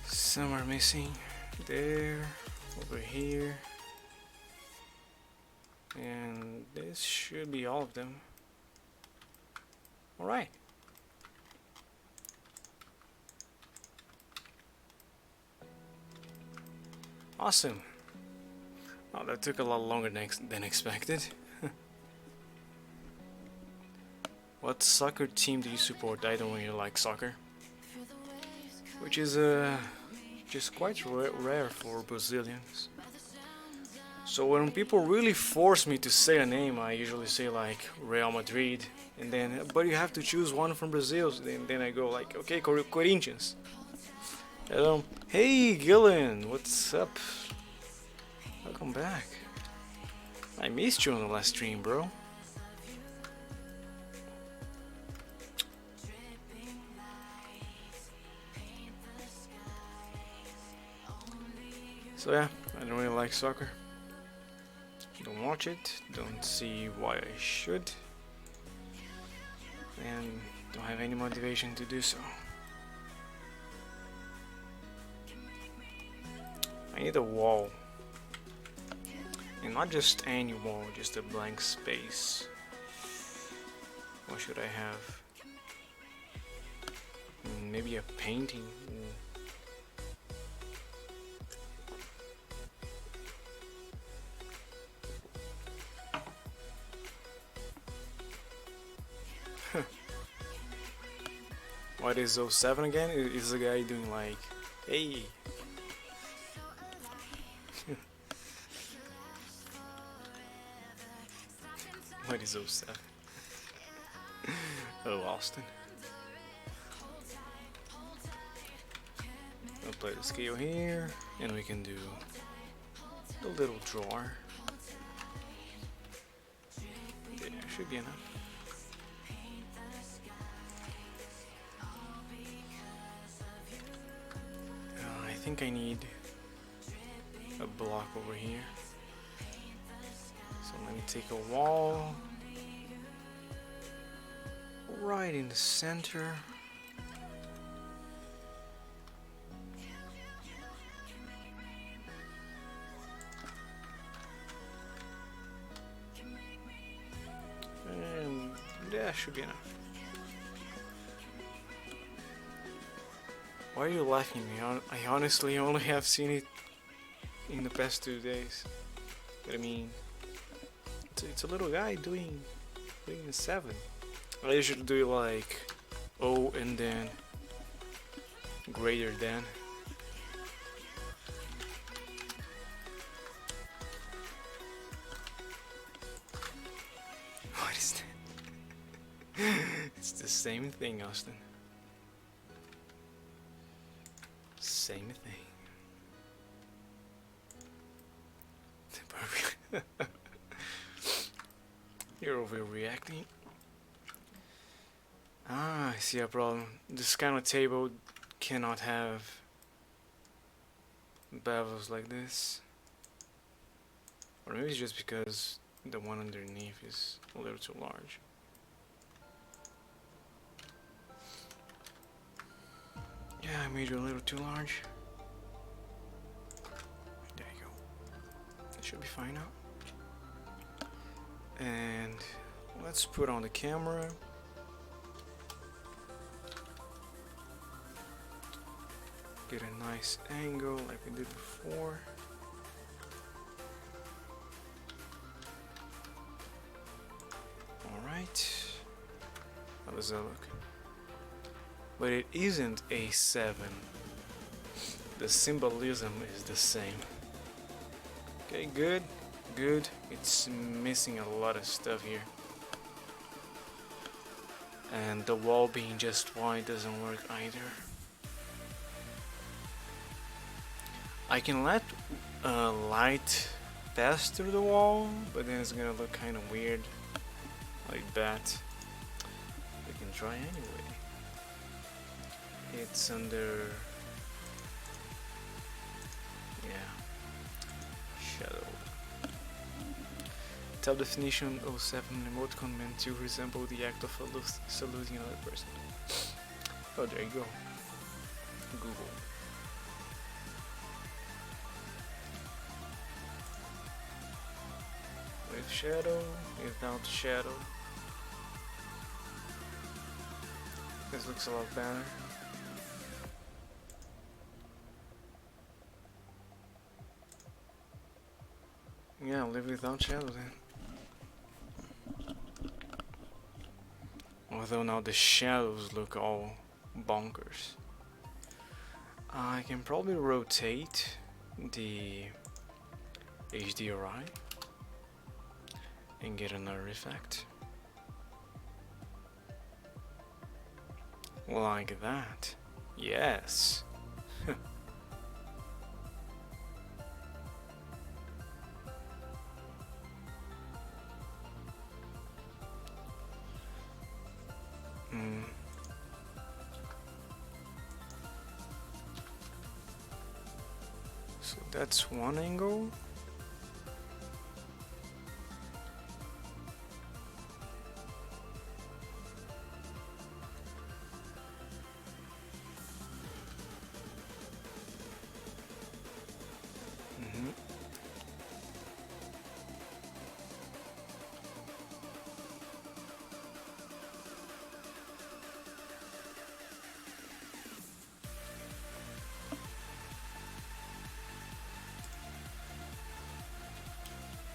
Some are missing. There. Over here. And this should be all of them. Alright. Awesome. Oh, that took a lot longer than expected. What soccer team do you support? I don't really like soccer, which is just quite rare for Brazilians. So when people really force me to say a name, I usually say like Real Madrid, and then but you have to choose one from Brazil. So then I go like, okay, Corinthians. Hey Gillen, what's up? Welcome back. I missed you on the last stream, bro. So yeah, I don't really like soccer. Don't watch it, don't see why I should, and don't have any motivation to do so. I need a wall, and not just any wall, just a blank space. What should I have? Maybe a painting. What is 07 again? Is the guy doing like, hey? What is 07? Oh, Austin. I'll play the scale here, and we can do a little drawer. There should be enough. I think I need a block over here. So let me take a wall right in the center. And that should be enough. Why are you laughing at me? I honestly only have seen it in the past 2 days. But I mean, it's a little guy doing a 7. I usually do like O and then greater than. What is that? It's the same thing, Austin. Same thing. Perfect. You're overreacting. Ah, I see a problem. This kind of table cannot have bevels like this. Or maybe it's just because the one underneath is a little too large. Yeah, I made it a little too large. There you go. It should be fine now. And let's put on the camera. Get a nice angle like we did before. Alright. How does that look? But it isn't a 7. The symbolism is the same. Okay, good. Good. It's missing a lot of stuff here. And the wall being just white doesn't work either. I can let light pass through the wall, but then it's gonna look kind of weird like that. We can try anyway. It's under, yeah, shadow. Top definition 07 emoticon meant to resemble the act of saluting another person. Oh, there you go. Google. With shadow, without shadow. This looks a lot better. Yeah, I'll live without shadow then. Although now the shadows look all bonkers. I can probably rotate the HDRI and get another effect. Like that. Yes. So that's one angle.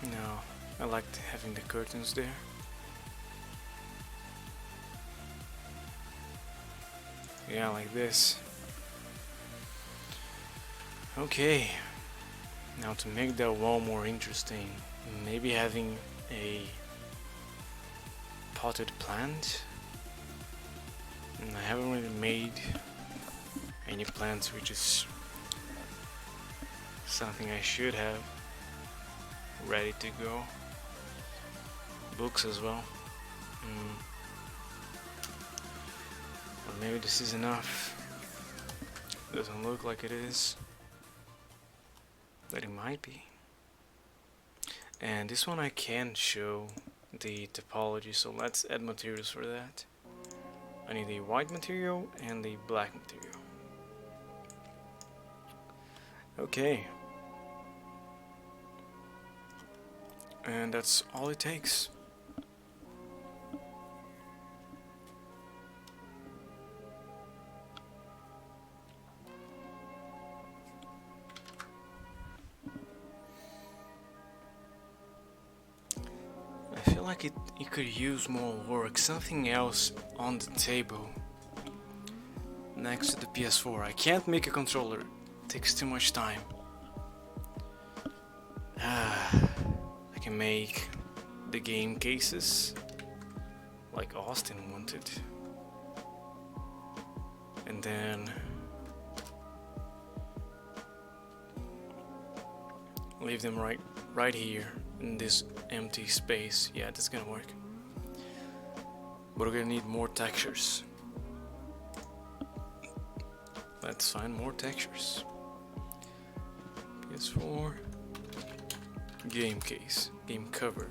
No, I liked having the curtains there. Yeah, like this. Okay, now to make that wall more interesting, maybe having a potted plant. And I haven't really made any plants, which is something I should have ready to go. Books as well. Or maybe this is enough. Doesn't look like it is, but it might be. And this one I can show the topology, so let's add materials for that. I need a white material and a black material. Okay. And that's all it takes. I feel like it could use more work, something else on the table next to the PS4. I can't make a controller, it takes too much time. I can make the game cases like Austin wanted. and then leave them right here in this empty space. Yeah, that's gonna work. But we're gonna need more textures. Let's find more textures. PS4 game case, game cover.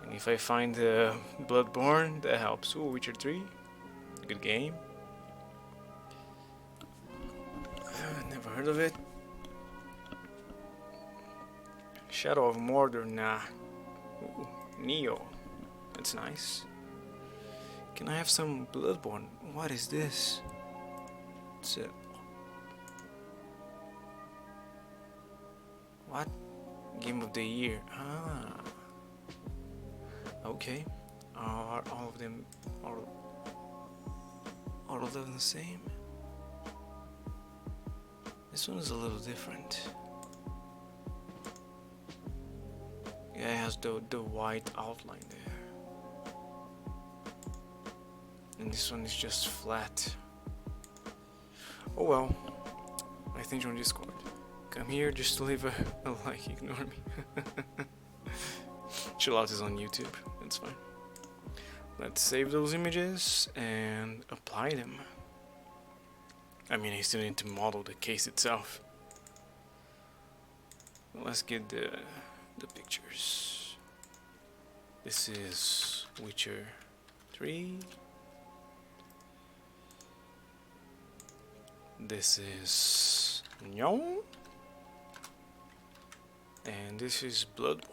And if I find Bloodborne, that helps. Ooh, Witcher 3, good game. Never heard of it. Shadow of Mordor, nah. Ooh, Neo, that's nice. Can I have some Bloodborne? What is this? It's a... What? Game of the year. Ah. Okay. Are all of them the same? This one is a little different. Yeah, it has the white outline there. And this one is just flat. Oh well. I think you're on Discord. Come here just to leave a like, ignore me. Chill Out is on YouTube, that's fine. Let's save those images and apply them. I mean, I still need to model the case itself. Let's get the pictures. This is Witcher 3. This is Nyon. And this is Bloodborne.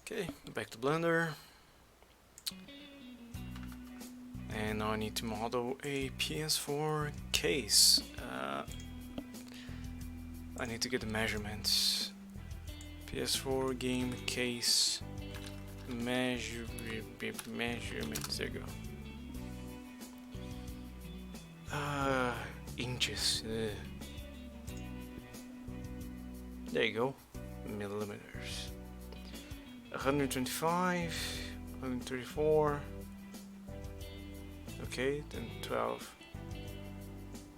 Okay, back to Blender. And now I need to model a PS4 case. I need to get the measurements. PS4 game case measurements. There you go. Inches. There you go. Millimeters. 125, 134. Okay, then 12.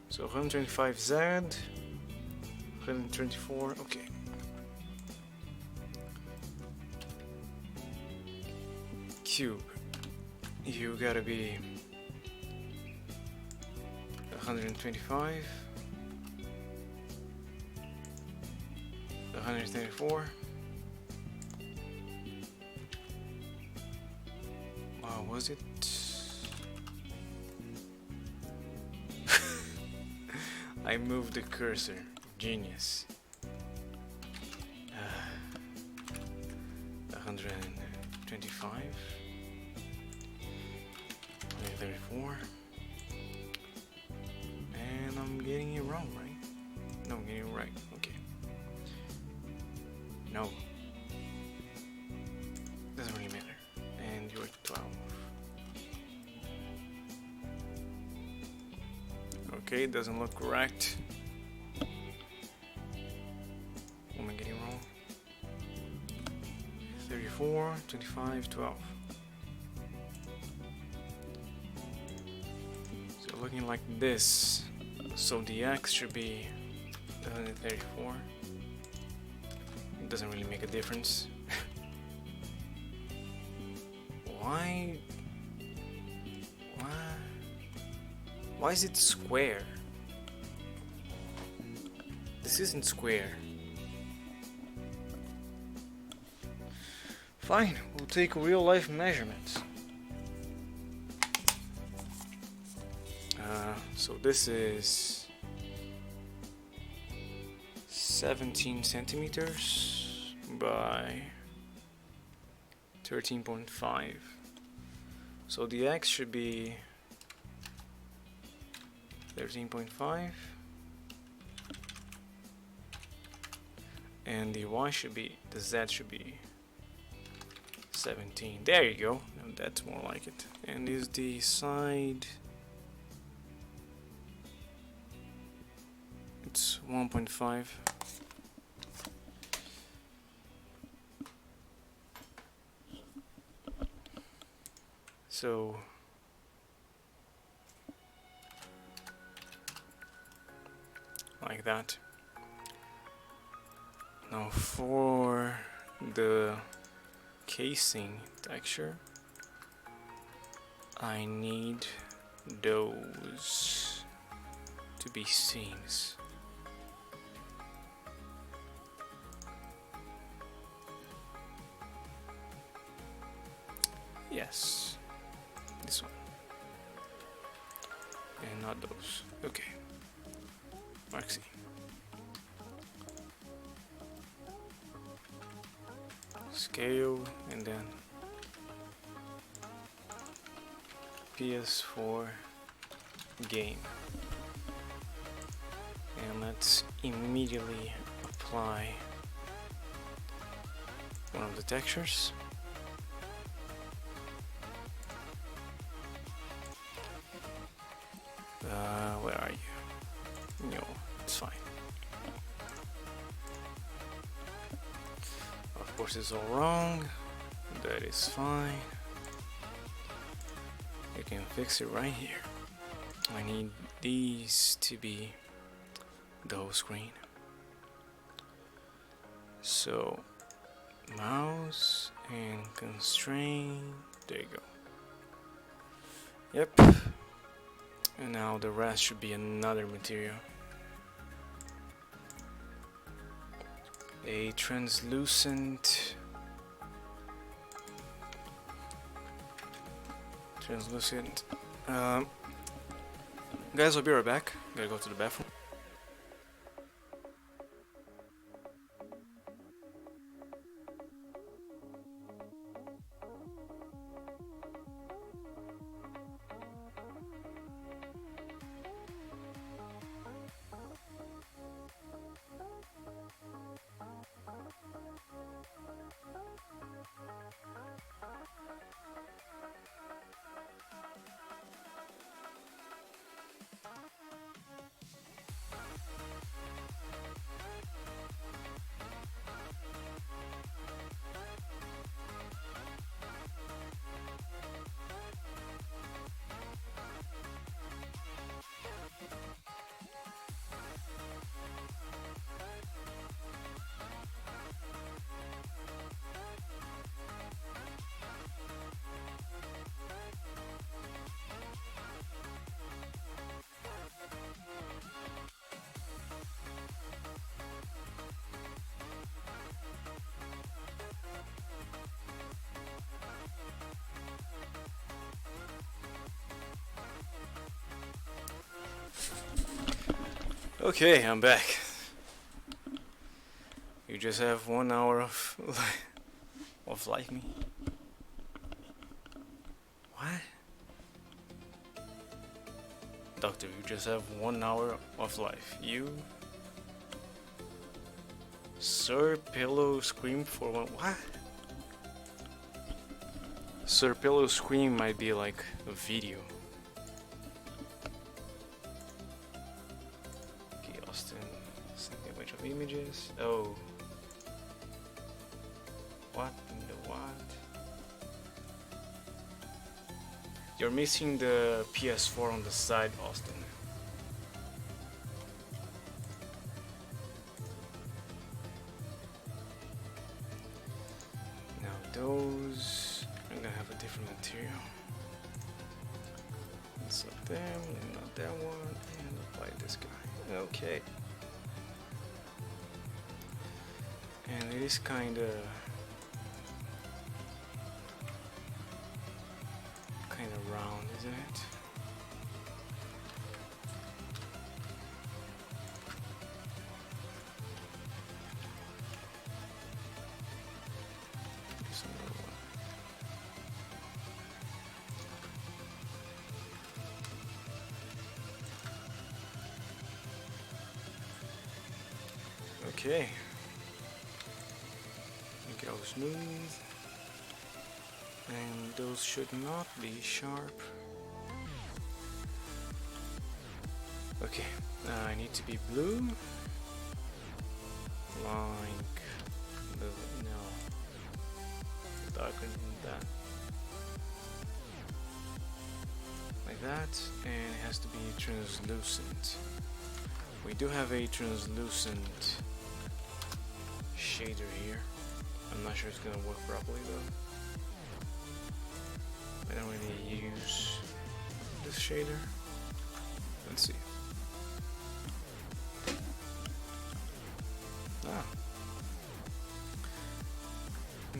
So 125Z, 124. Okay. Cube. You gotta be 125, 134. Wow, was it? I moved the cursor. Genius. 125, 134. And I'm getting it wrong, right? No, I'm getting it right. Okay. No. Doesn't really matter. And you're 12. Okay, doesn't look correct. What am I getting wrong? 34, 25, 12. So looking like this. So the X should be 134. It doesn't really make a difference. Why is it square? This isn't square. Fine, we'll take real life measurements. So this is 17 centimeters by 13.5. So the X should be 13.5 and the Y should be, the Z should be 17. There you go. Now that's more like it. And is the side about 1.5. So like that. Now for the casing texture, I need those to be seams. Yes, this one. And not those. Okay. Mark C. Scale and then PS4 game. And let's immediately apply one of the textures. Where are you? No, it's fine. Of course it's all wrong. That is fine. You can fix it right here. I need these to be the whole screen. So mouse and constrain. There you go. Yep. And now the rest should be another material. A translucent guys, I'll be right back. Gotta go to the bathroom. Okay, I'm back. You just have 1 hour of life me. What? Doctor, you just have 1 hour of life. You, Sir Pillow scream for one. What? Sir Pillow scream might be like a video. Okay, Austin, send me a bunch of images. Oh. What in the what? You're missing the PS4 on the side, Austin. Now those, I'm gonna have a different material. Select them, and not that one, and apply this guy. Okay. And it is kinda round, isn't it? There's another one. Okay. Go smooth. And those should not be sharp. Okay, I need to be blue. Like no, darker than that. Like that, and it has to be translucent. We do have a translucent shader here. I'm not sure it's gonna work properly though. I don't really use this shader. Let's see. Ah.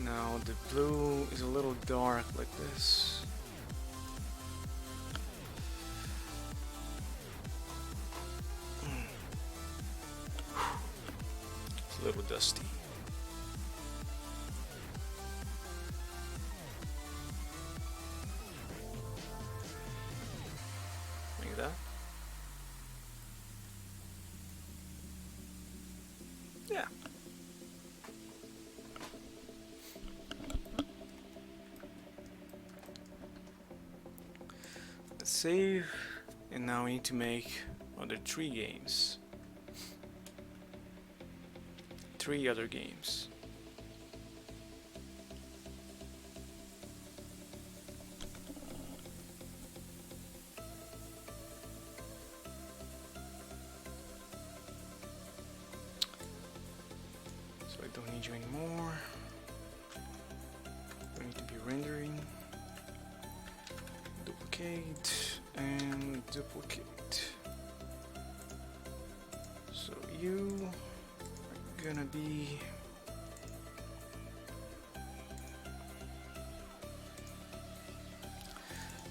Now the blue is a little dark like this. It's a little dusty. Like that. Yeah. Let's save, and now we need to make other 3 games. 3 other games. So I don't need you anymore. I need to be rendering. Duplicate and duplicate. So you are gonna be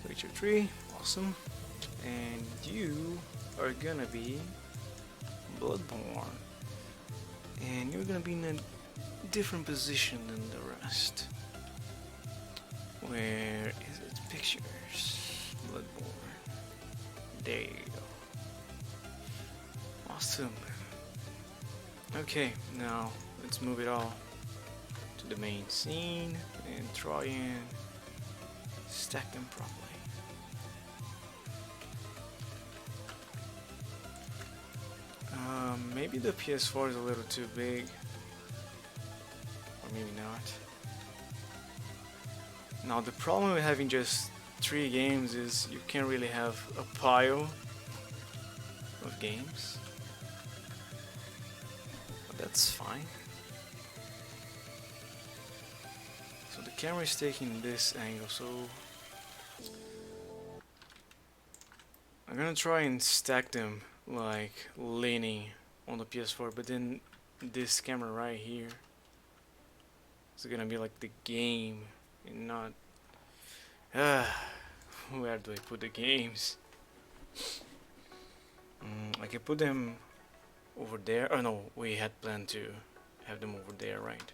Witcher 3, awesome. And you are gonna be Bloodborne. And you're gonna be in a different position than the rest. Where is it? Pictures. Bloodborne. There you go. Awesome. Okay, now let's move it all to the main scene and try and stack them properly. Maybe the PS4 is a little too big, or maybe not. Now the problem with having just 3 games is you can't really have a pile of games, but that's fine. So the camera is taking this angle, so I'm gonna try and stack them like leaning on the PS4, but then this camera right here is gonna be like the game and not where do I put the games? I can put them over there. Oh no, we had planned to have them over there, right?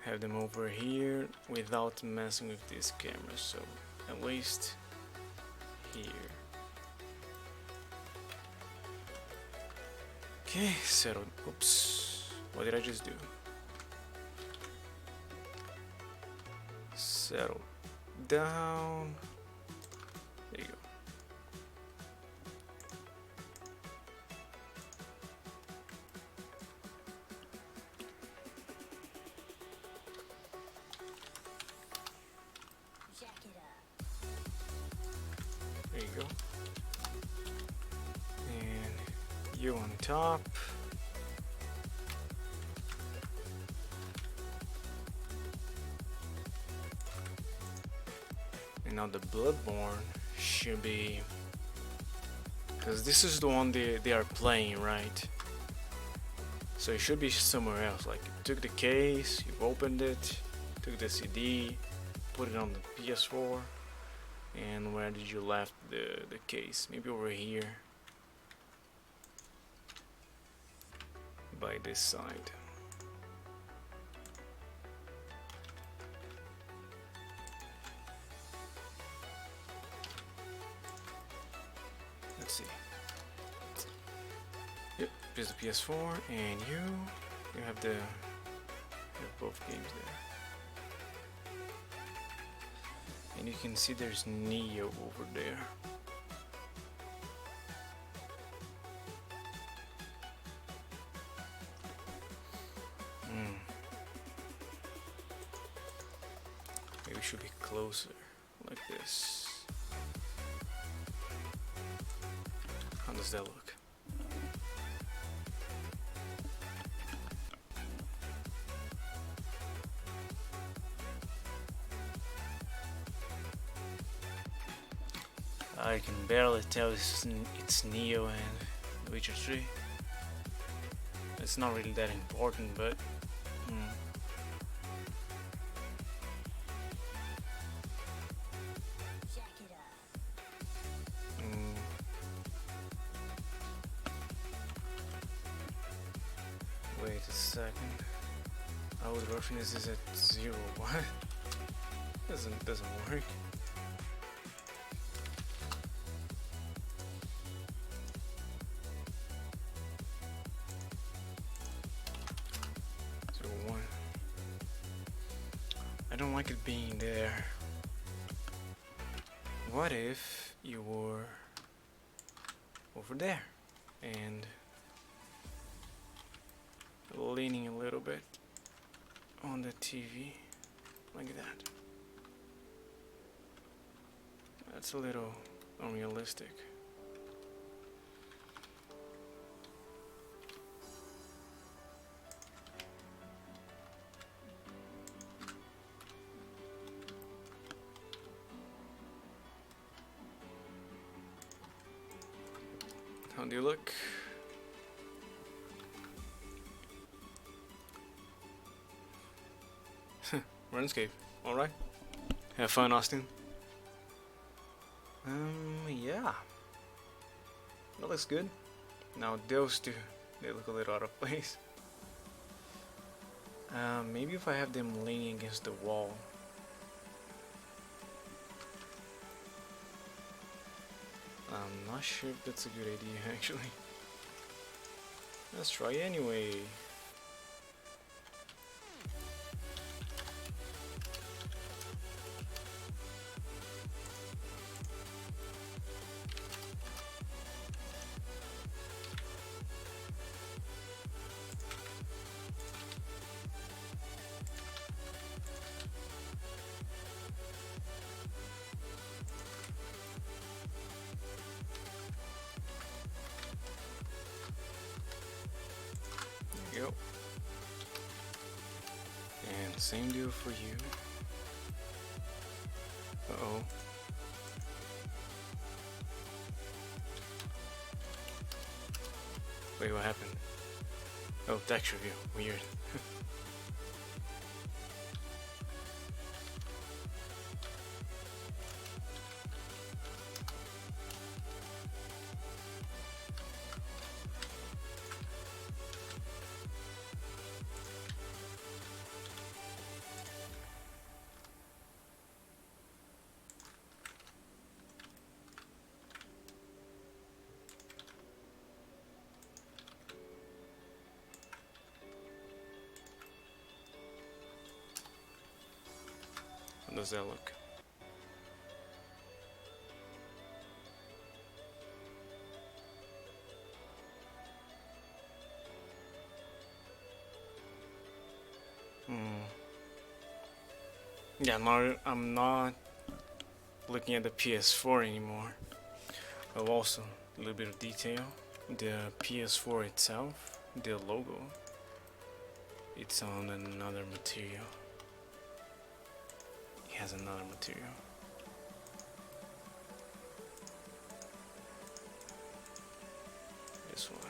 Have them over here without messing with this camera, so at least here. Okay, settled. Oops, what did I just do? Settle down. There you go. Jack it up. There you go. And you on top. And now the Bloodborne should be, because this is the one they are playing, right? So it should be somewhere else. Like you took the case, you opened it, took the CD, put it on the PS4, and where did you left the case? Maybe over here, by this side. Let's see. Yep, here's the PS4, and you have both games there. And you can see there's Neo over there. should be closer, like this. How does that look? I can barely tell it's Neo and Witcher 3. It's not really that important, but wait a second. Our roughness is at 0. What? Doesn't work. I don't like it being there. What if you were over there and leaning a little bit on the TV like that? That's a little unrealistic. How do you look? Runescape, alright. Have fun, Austin. Yeah. That looks good. Now those two, they look a little out of place. Maybe if I have them leaning against the wall. I'm not sure if that's a good idea, actually. Let's try anyway. There you go. And same deal for you. Uh-oh. Wait, what happened? Oh, text review. Weird. How does that look? Yeah, I'm not looking at the PS4 anymore. Oh, also, a little bit of detail. The PS4 itself, the logo, it's on another material. It has another material. This one.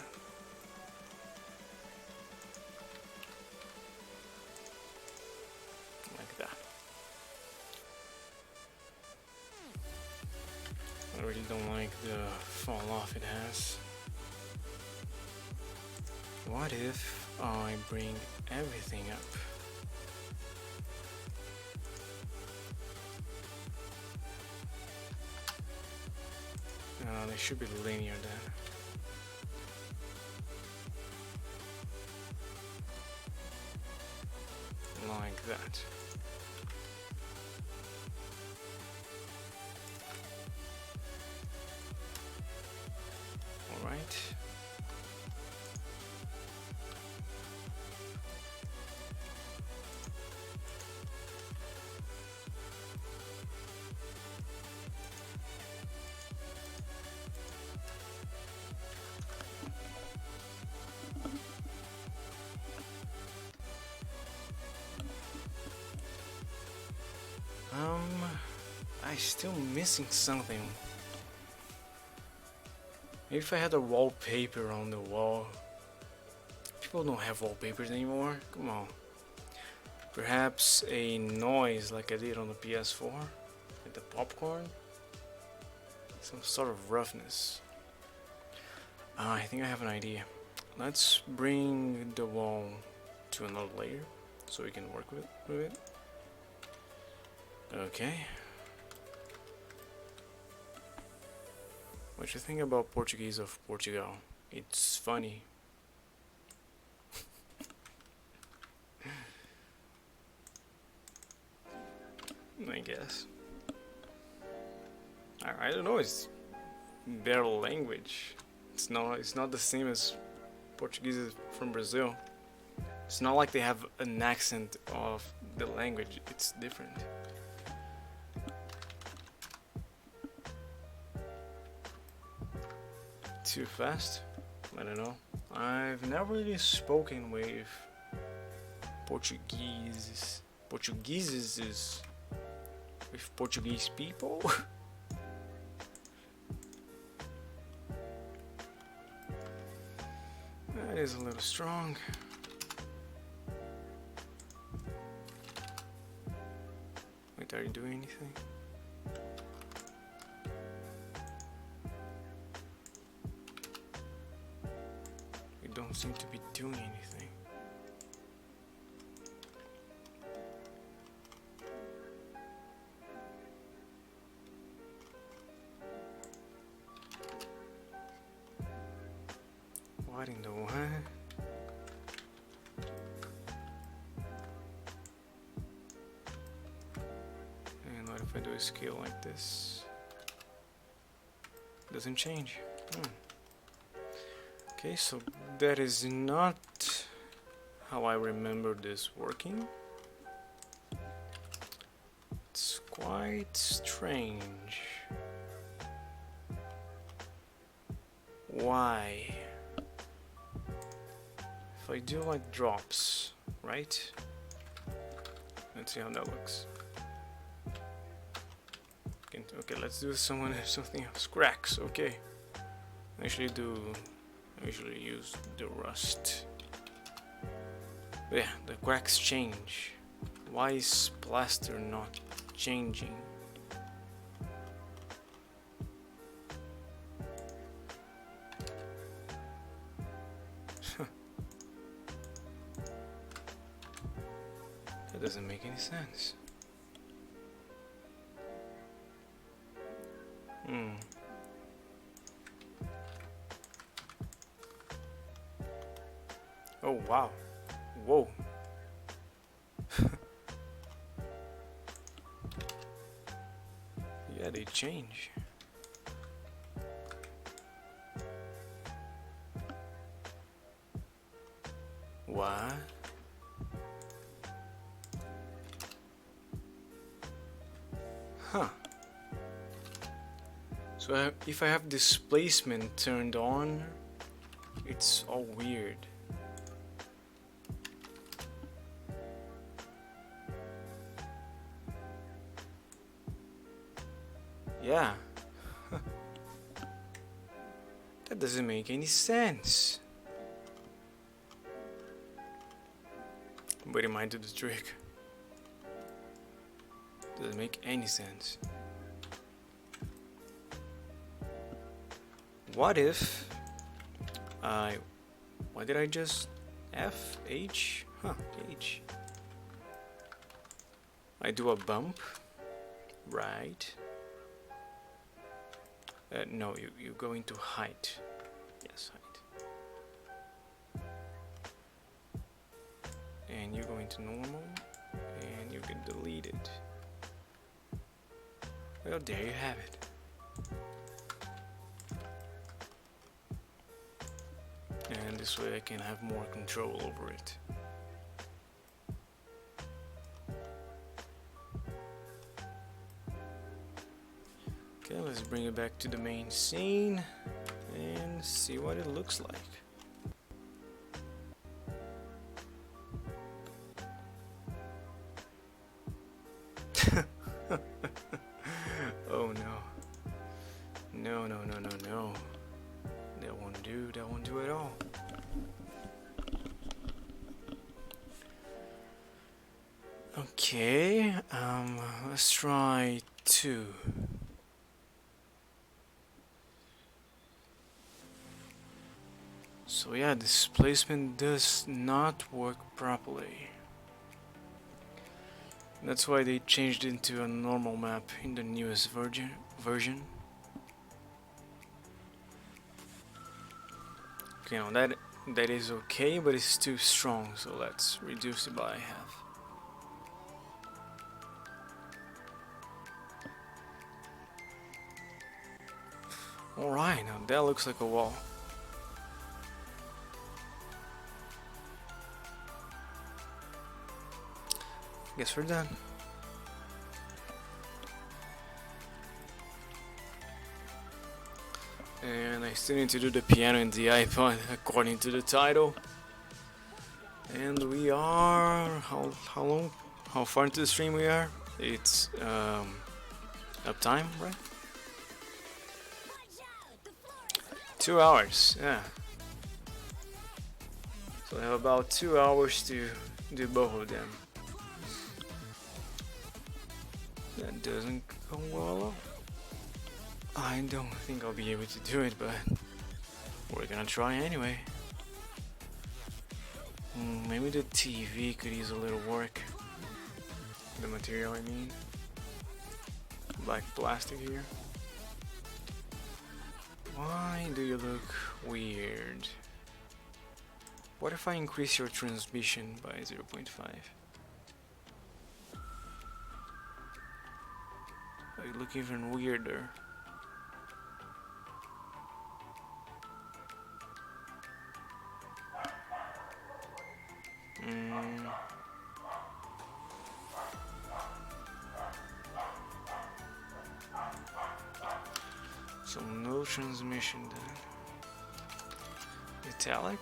Like that. I really don't like the fall off it has. What if I bring everything up? They should be linear then. Like that. Alright. still missing something. Maybe if I had a wallpaper on the wall. People don't have wallpapers anymore. Come on. Perhaps a noise like I did on the PS4 with the popcorn. Some sort of roughness. I think I have an idea. Let's bring the wall to another layer so we can work with it. Okay. What you think about Portuguese of Portugal? It's funny. I guess. I don't know. It's their language. It's not the same as Portuguese from Brazil. It's not like they have an accent of the language. It's different. Too fast? I don't know. I've never really spoken with Portuguese. With Portuguese people. That is a little strong. Wait, are you doing anything? You don't seem to be doing anything. What in the what? And what if I do a scale like this? Doesn't change. Okay, so that is not how I remember this working. It's quite strange. Why? If I do like drops, right? Let's see how that looks. Okay, let's do something else. Cracks, okay. I usually use the rust. But yeah, the cracks change. Why is plaster not changing? That doesn't make any sense. Oh wow. Whoa. Yeah, they change. What? Huh. So if I have displacement turned on, it's all weird. Yeah. That doesn't make any sense. But it might do the trick. Doesn't make any sense. What if why did I just F H? Huh, H. I do a bump, right? No, you go into height. Yes, height. And you go into normal, and you get deleted. Well, there you have it. And this way I can have more control over it. Okay, let's bring it back to the main scene and see what it looks like. Okay, let's try 2. So yeah, displacement does not work properly. That's why they changed into a normal map in the newest version. Okay, now that is okay, but it's too strong, so let's reduce it by half. Alright, now that looks like a wall. Guess we're done. And I still need to do the piano and the iPod according to the title. And we are how far into the stream we are? It's uptime, right? 2 hours, yeah. So I have about 2 hours to do both of them. That doesn't go well. I don't think I'll be able to do it, but we're gonna try anyway. Maybe the TV could use a little work. The material, I mean. Black plastic here. Why do you look weird? What if I increase your transmission by 0.5? You look even weirder. So no transmission then. Metallic?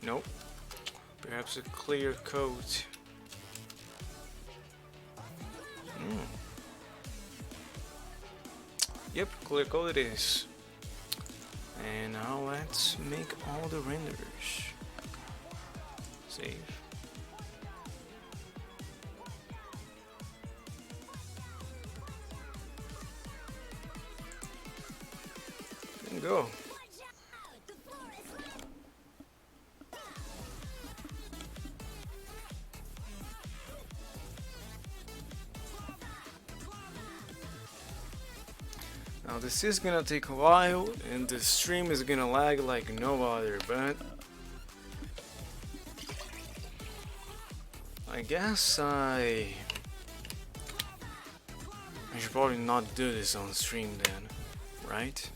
Nope. Perhaps a clear coat. Yep, clear coat it is. And now let's make all the renders. Save. And go. Now this is gonna take a while and the stream is gonna lag like no other, but I guess I should probably not do this on stream then, right?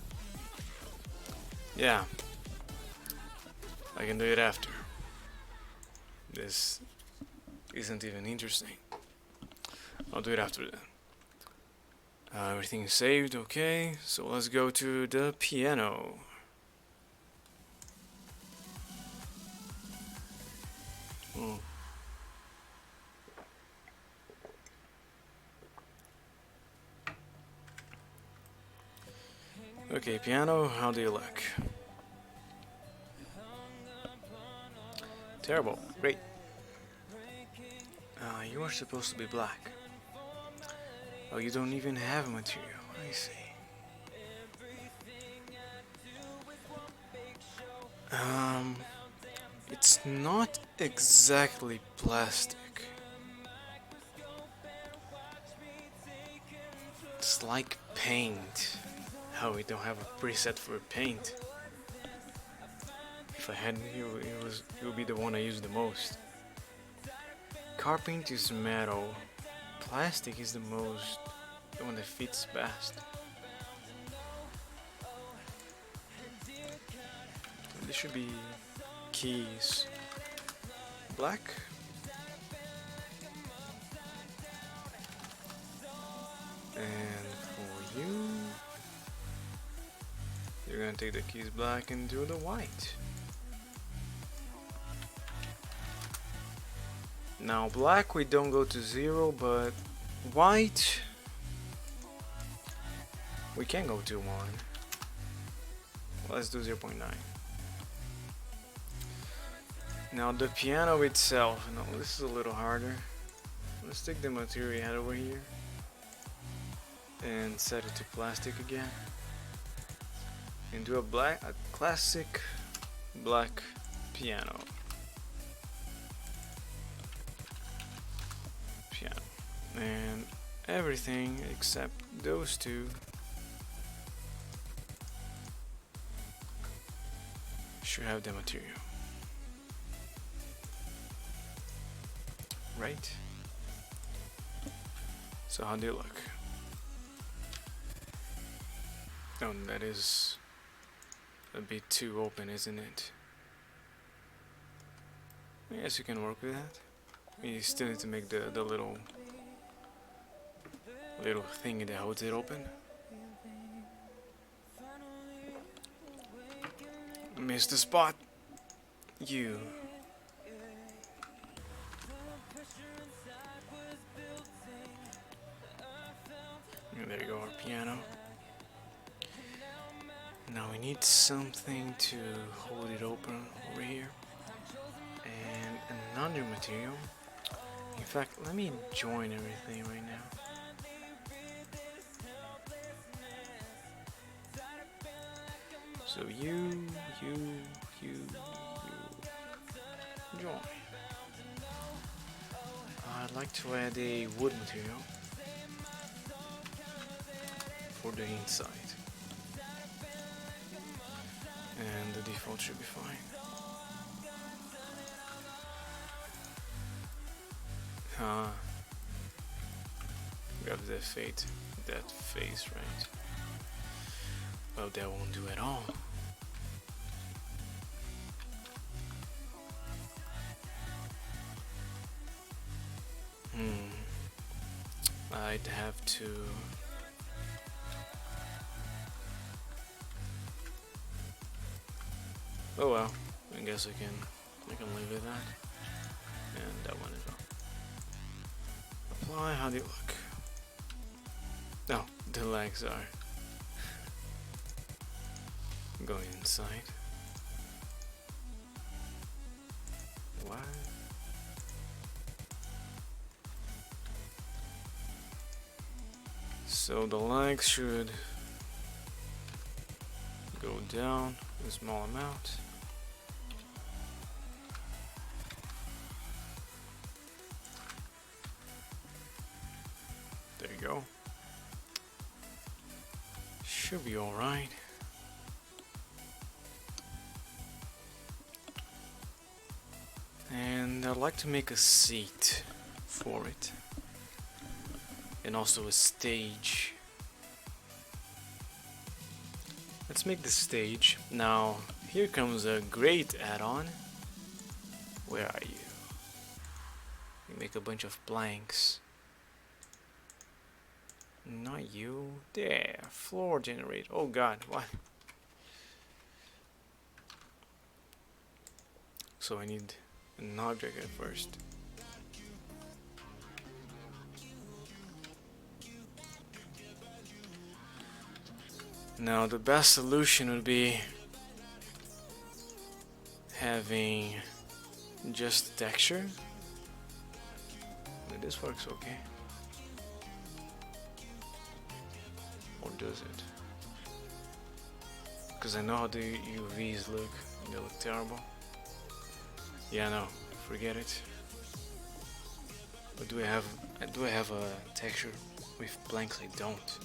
Yeah, I can do it after. This isn't even interesting. I'll do it after that. Everything is saved, okay, so let's go to the piano. Okay, piano, how do you look? Terrible, great. You are supposed to be black. Oh, you don't even have material, I see. It's not exactly plastic. It's like paint. Oh, we don't have a preset for paint. If I had, it would be the one I use the most. Car paint is metal. Plastic is the one that fits best. This should be keys. Black. And for you, you're gonna take the keys black and do the white. Now black we don't go to 0, but white we can go to 1. Let's do 0.9. Now the piano itself, no, this is a little harder. Let's take the material out over here and set it to plastic again and do a classic black piano. And everything except those two should have the material, right? So how do they look? Oh, that is a bit too open, isn't it? I guess you can work with that. You still need to make the little thing that holds it open. Missed the spot. You. And there you go, our piano. Now we need something to hold it open over here. And another material. In fact, let me join everything right now. So you join. I'd like to add a wood material for the inside. And the default should be fine. Grab that face, right? Well, that won't do at all. I'd have to oh well, I guess I can live with that. And that one as well. Apply, how do you look? No, the legs are going inside. What? So the legs should go down a small amount. There you go. Should be alright. And I'd like to make a seat for it. And also a stage. Let's make the stage. Now, here comes a great add-on. Where are you? We make a bunch of blanks. Not you. There. Floor generate. Oh god, what? So I need an object at first. Now the best solution would be having just texture. But this works okay. Or does it? Because I know how the UVs look. They look terrible. Yeah, no, forget it. But do I have a texture with blanks? I don't.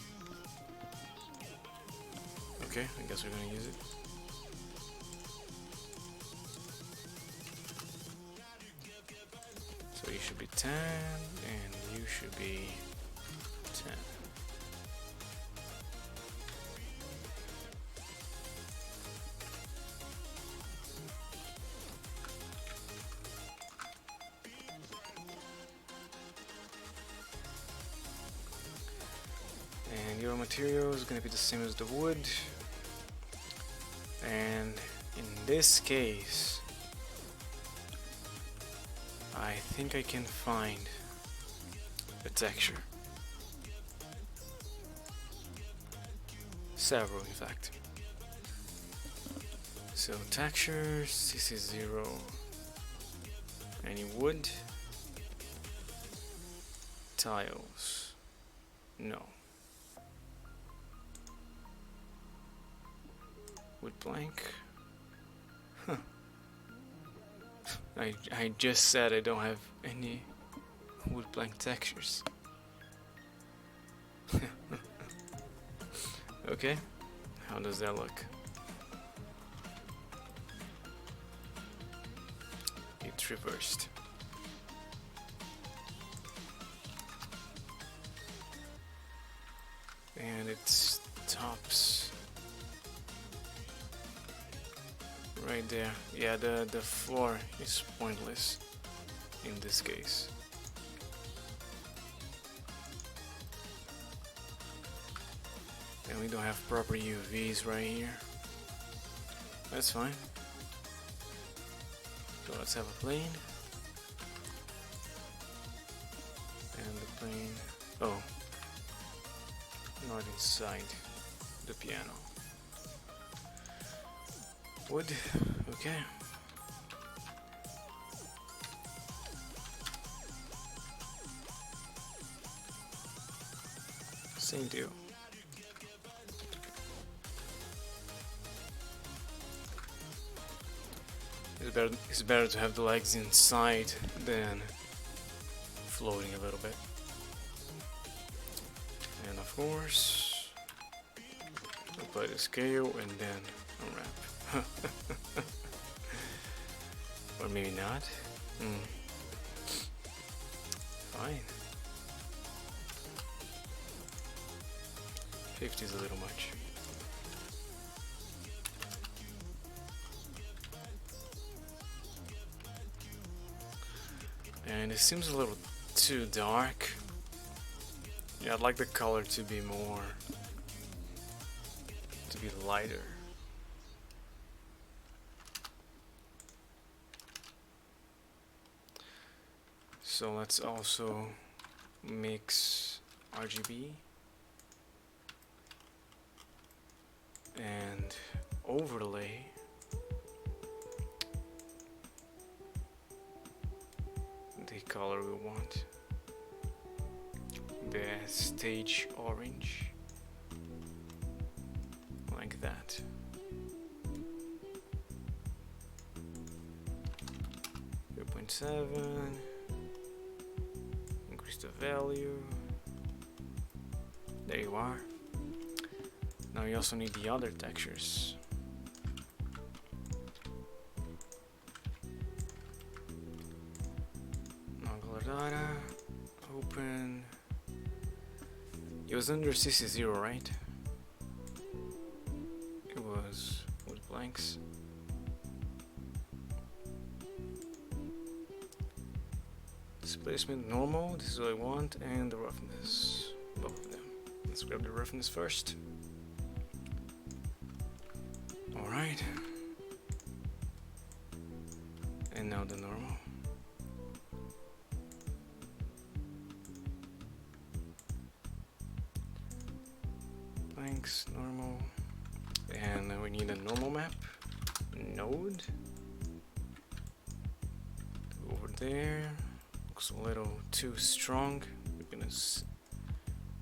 Okay, I guess we're gonna use it. So you should be 10 and you should be 10. And your material is gonna be the same as the wood. And in this case, I think I can find a texture. Several, in fact. So textures, this is 0, Any wood? Tiles? No. Wood plank? Huh. I just said I don't have any wood plank textures. Okay, how does that look? It's reversed. And it stops right there. Yeah, the floor is pointless in this case. And we don't have proper UVs right here. That's fine. So let's have a plane. And the plane... oh. Not inside the piano. Wood, okay. Same deal. It's better to have the legs inside than floating a little bit. And of course, apply the scale and then unwrap. Or maybe not. Fine. 50 is a little much. And it seems a little too dark. Yeah, I'd like the color to be more, to be lighter. So let's also mix RGB and overlay the color we want. The stage orange, like that. .7, increase the value. There you are. Now you also need the other textures. Angular data, open. It was under CC0, right? It was with blanks. Displacement normal, this is what I want, and the roughness, both of them. Let's grab the roughness first. Alright. And now the normal. Blanks, normal. And now we need a normal map. Node. Over there. Looks a little too strong. We're gonna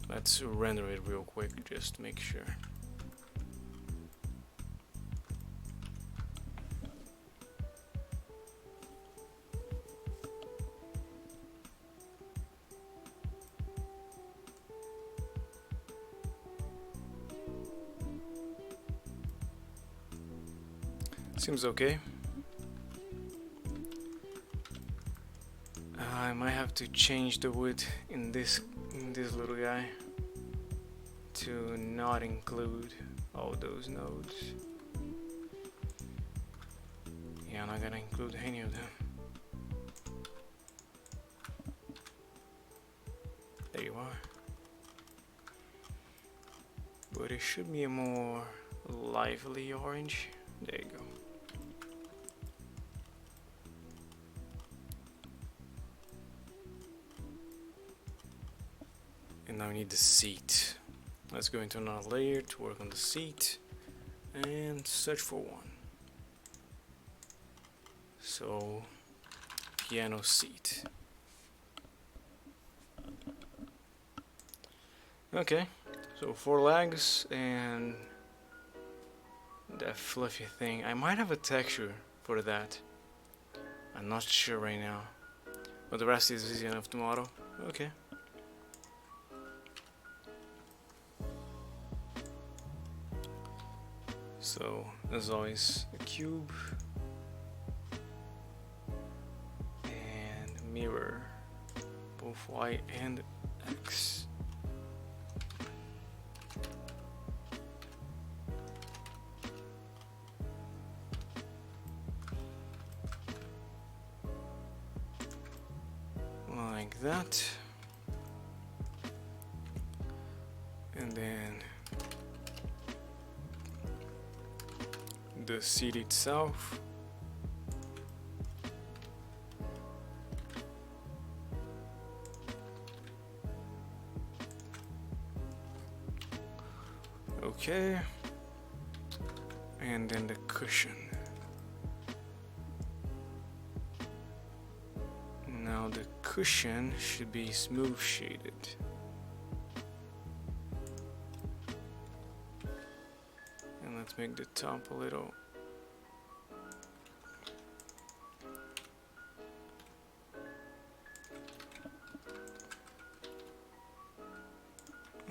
let's render it real quick just to make sure. Seems okay. I might have to change the wood in this little guy to not include all those nodes. Yeah, I'm not gonna include any of them. There you are. But it should be a more lively orange. There you go. And now we need the seat. Let's go into another layer to work on the seat and search for one. So piano seat. Okay, so 4 legs and that fluffy thing. I might have a texture for that. I'm not sure right now, but the rest is easy enough to model. Okay. So, as always, a cube and mirror, both Y and X. Like that. And then the seat itself. Okay. And then the cushion. Now the cushion should be smooth shaded. And let's make the top a little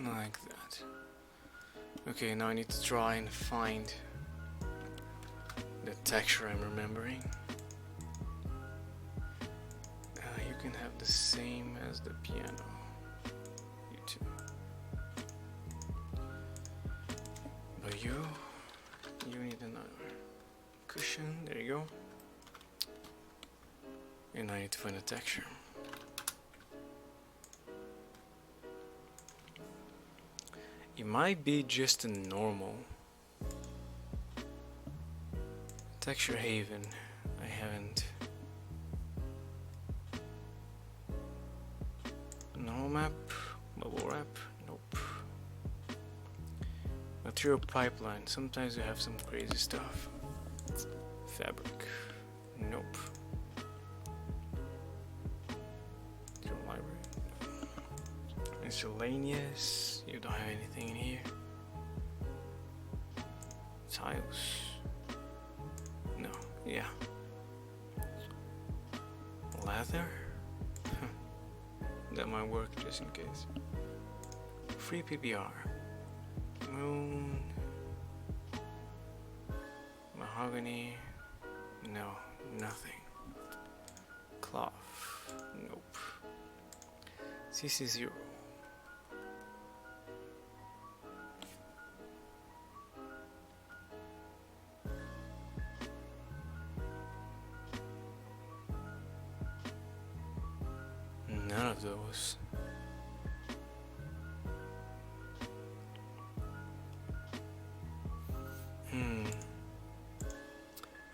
like that. Okay, now I need to try and find the texture I'm remembering. You can have the same as the piano. You too. But you need another cushion. There you go. And I need to find a texture. It might be just a normal texture haven. I haven't. Normal map, bubble wrap, nope. Material pipeline, sometimes you have some crazy stuff. Fabric, nope. Material library, miscellaneous, you don't have anything in here. Tiles, no, yeah. Leather. That might work just in case. Free PBR. Moon. Mahogany. No, nothing. Cloth. Nope. CC0. None of those.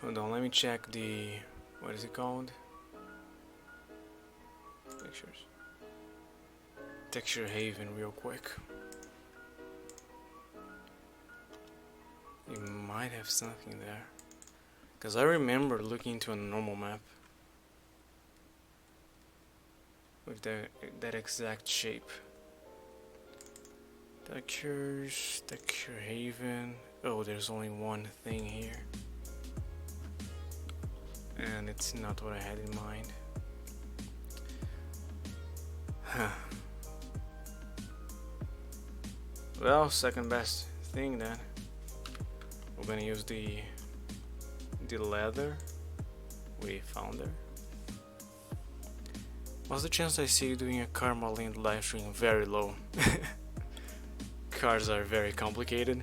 Hold on, let me check the, what is it called? Pictures. Texture Haven real quick. You might have something there. Because I remember looking into a normal map with that exact shape. Textures, Texture Haven. Oh, there's only one thing here. And it's not what I had in mind. Huh. Well, second best thing then. We're gonna use the leather we found there. What's the chance I see you doing a car modeling live stream? Very low. Cars are very complicated.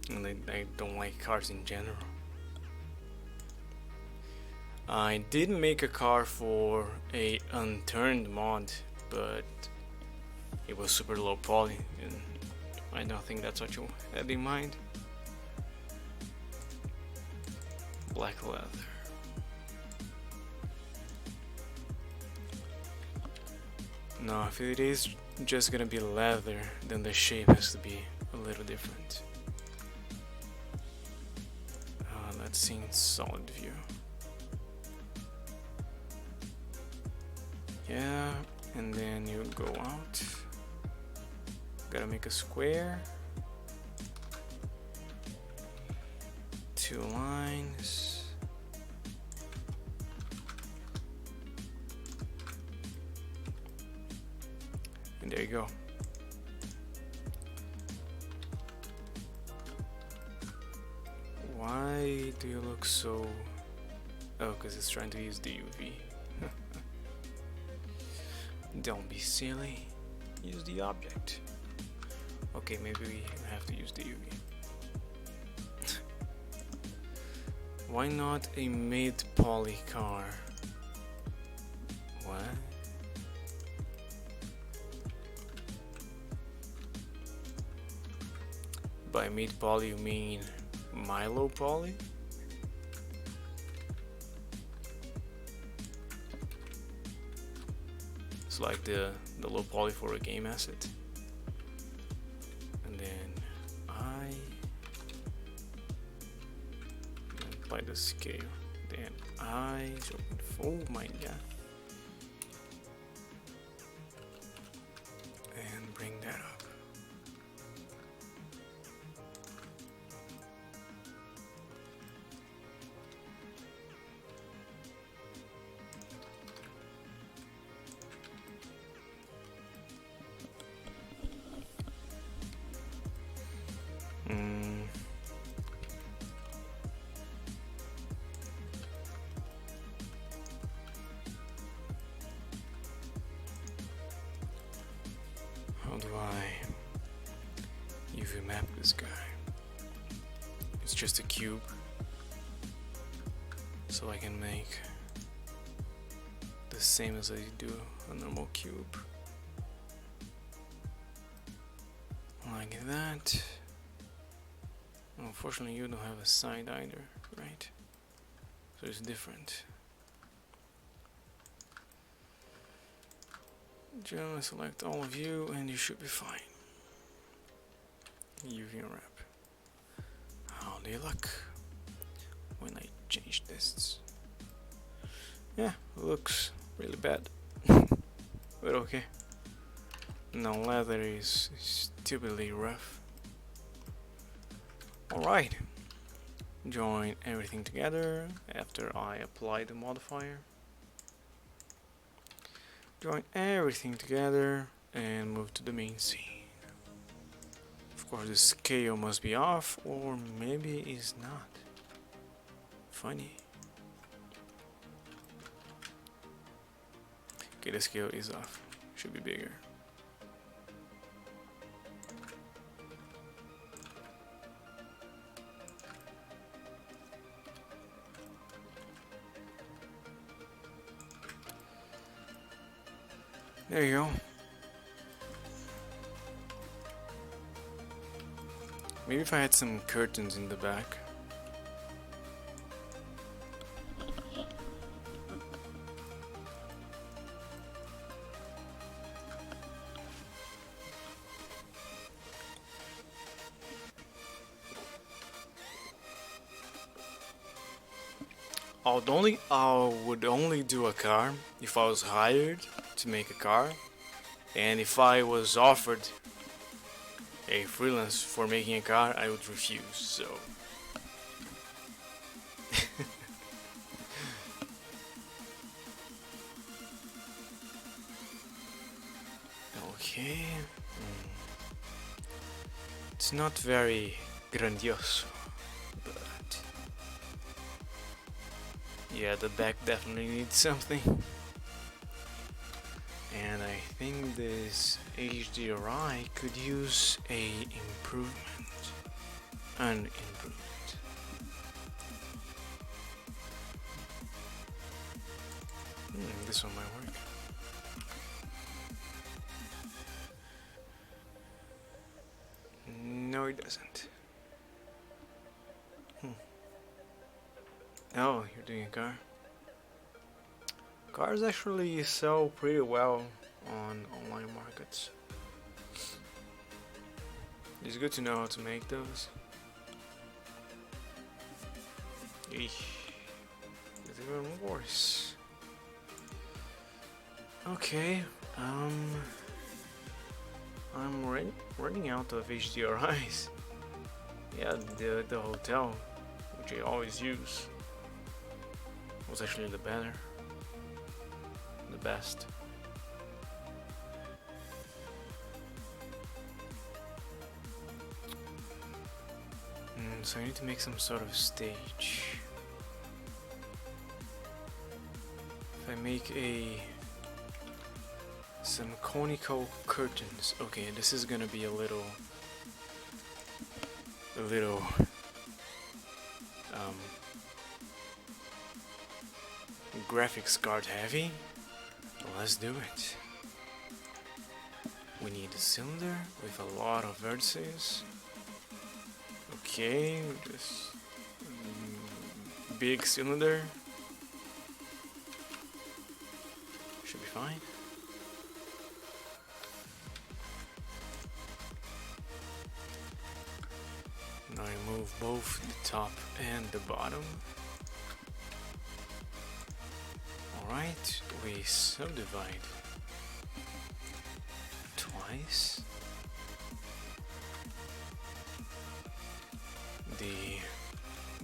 And I don't like cars in general. I did make a car for a unturned mod, but it was super low poly, and I don't think that's what you had in mind. Black leather. No, if it is just gonna be leather, then the shape has to be a little different. Let's see in solid view. Yeah, and then you go out. Gotta make a square. 2 lines. And there you go. Why do you look so... Oh, because it's trying to use the UV. Don't be silly. Use the object. Okay, maybe we have to use the UV. Why not a mid-poly car? What? By mid-poly you mean Milo poly? It's like the low poly for a game asset. And then I apply the scale. Then I 0.4, my god. And bring that up. How do I UV map this guy? It's just a cube, so I can make the same as I do a normal cube, like that. Unfortunately, you don't have a side either, right? So it's different. Generally select all of you and you should be fine. UV wrap. How do you look when I change this? Yeah, looks really bad. But okay. Now leather is stupidly rough. Alright. Join everything together after I apply the modifier. Join everything together and move to the main scene. Of course the scale must be off, or maybe it's not. Funny. Okay, the scale is off. Should be bigger. There you go. Maybe if I had some curtains in the back. I would only do a car if I was hired to make a car, and if I was offered a freelance for making a car, I would refuse. So okay, it's not very grandiose, but yeah, the back definitely needs something. And I think this HDRI could use a improvement. An improvement. This one might work. No, it doesn't. Oh, you're doing a car. Cars actually sell pretty well on online markets. It's good to know how to make those. Eesh. It's even worse. Okay, I'm running out of HDRIs. Yeah, the hotel, which I always use, was actually the best. So I need to make some sort of stage. If I make some conical curtains. Okay, this is gonna be a little graphics card heavy. Let's do it. We need a cylinder with a lot of vertices. Okay, this big cylinder should be fine. Now remove both the top and the bottom. Alright, we subdivide twice. The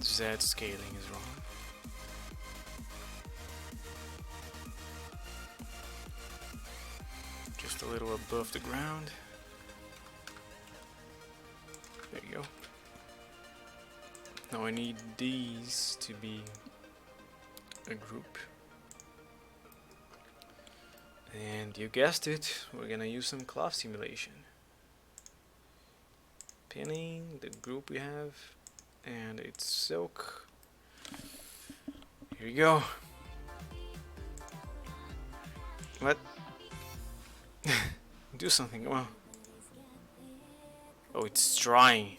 Z scaling is wrong. Just a little above the ground. There you go. Now I need these to be a group. And you guessed it, we're gonna use some cloth simulation. Pinning the group we have, and it's silk. Here you go. What? Do something, come on. Oh, it's trying.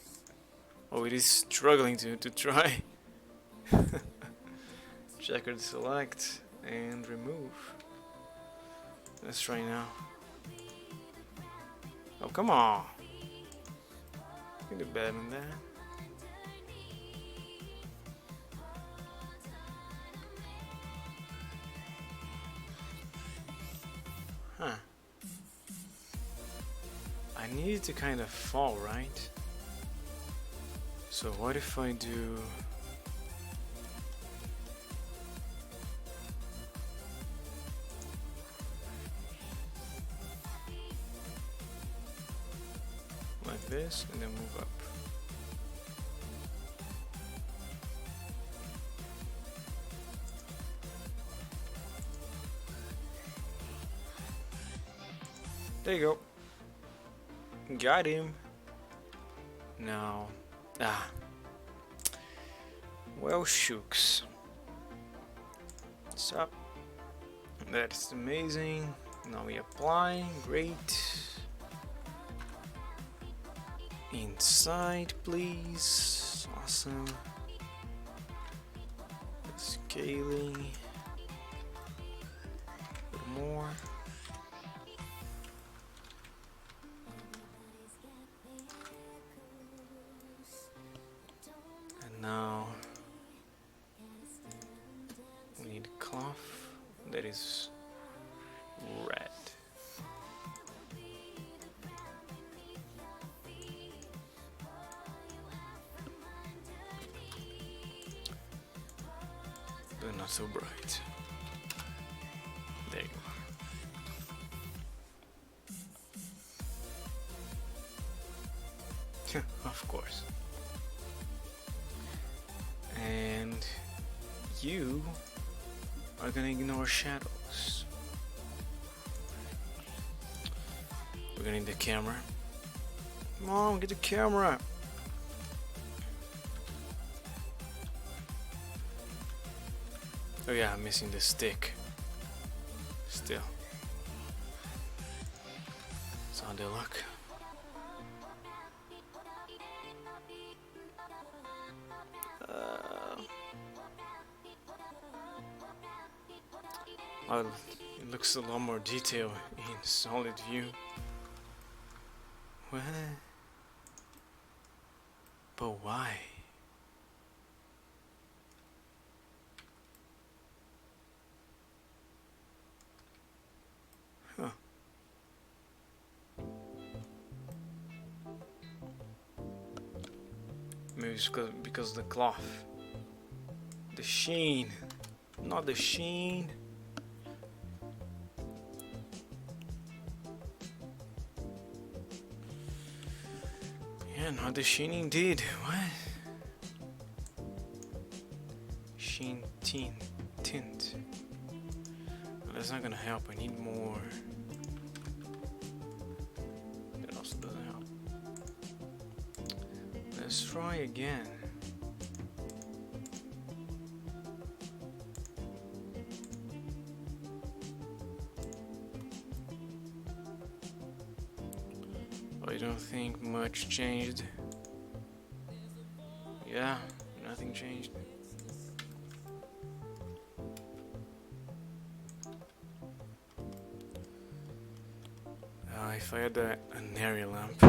Oh, it is struggling to try. Checkered select and remove. Let's try now. Oh, come on. You can do better than that. Huh. I need it to kind of fall, right? So what if I do... like this, and then move up. There you go. Got him. Now, well, shooks. Stop. That's amazing. Now we apply. Great. Inside, please. Awesome. Scaling. A bit more. And now we need cloth that is red. But not so bright. There you are. Of course. And you are gonna ignore shadows. We're gonna need the camera. Mom, get the camera. Oh yeah, I'm missing the stick. Still. It's on the look. Well, it looks a lot more detailed in solid view. What? But why? Maybe it's because of the cloth. The sheen. Not the sheen. Yeah, not the sheen indeed. What? Sheen tint. Well, that's not gonna help. I need more. That also doesn't help. Let's try again. I don't think much changed. Yeah, nothing changed. If I had an area lamp.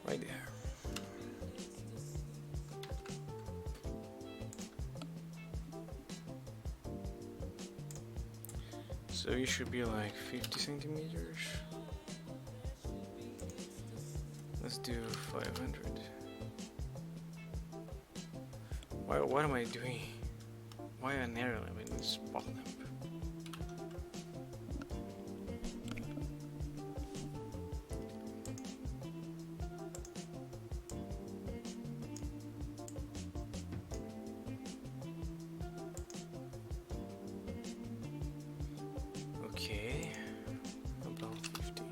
Right there. So you should be like 50 centimeters. Let's do 500. What am I doing? Why an area lamp in this spot lamp? Okay, about 50.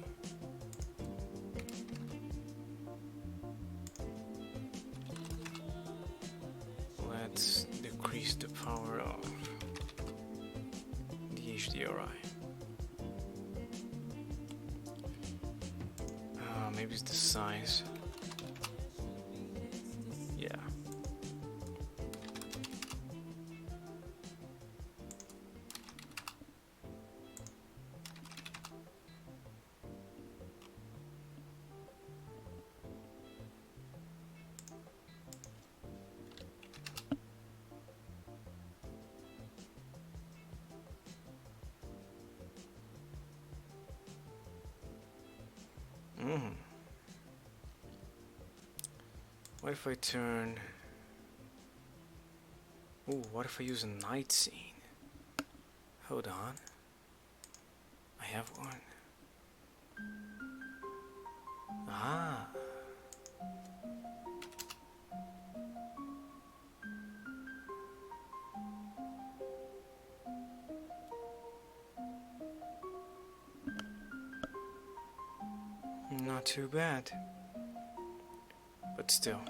Let's decrease the power of the HDRI. Maybe it's the size. Yeah. What if I turn... Ooh, what if I use a night scene? Hold on. I have one. Ah. Not too bad. But still,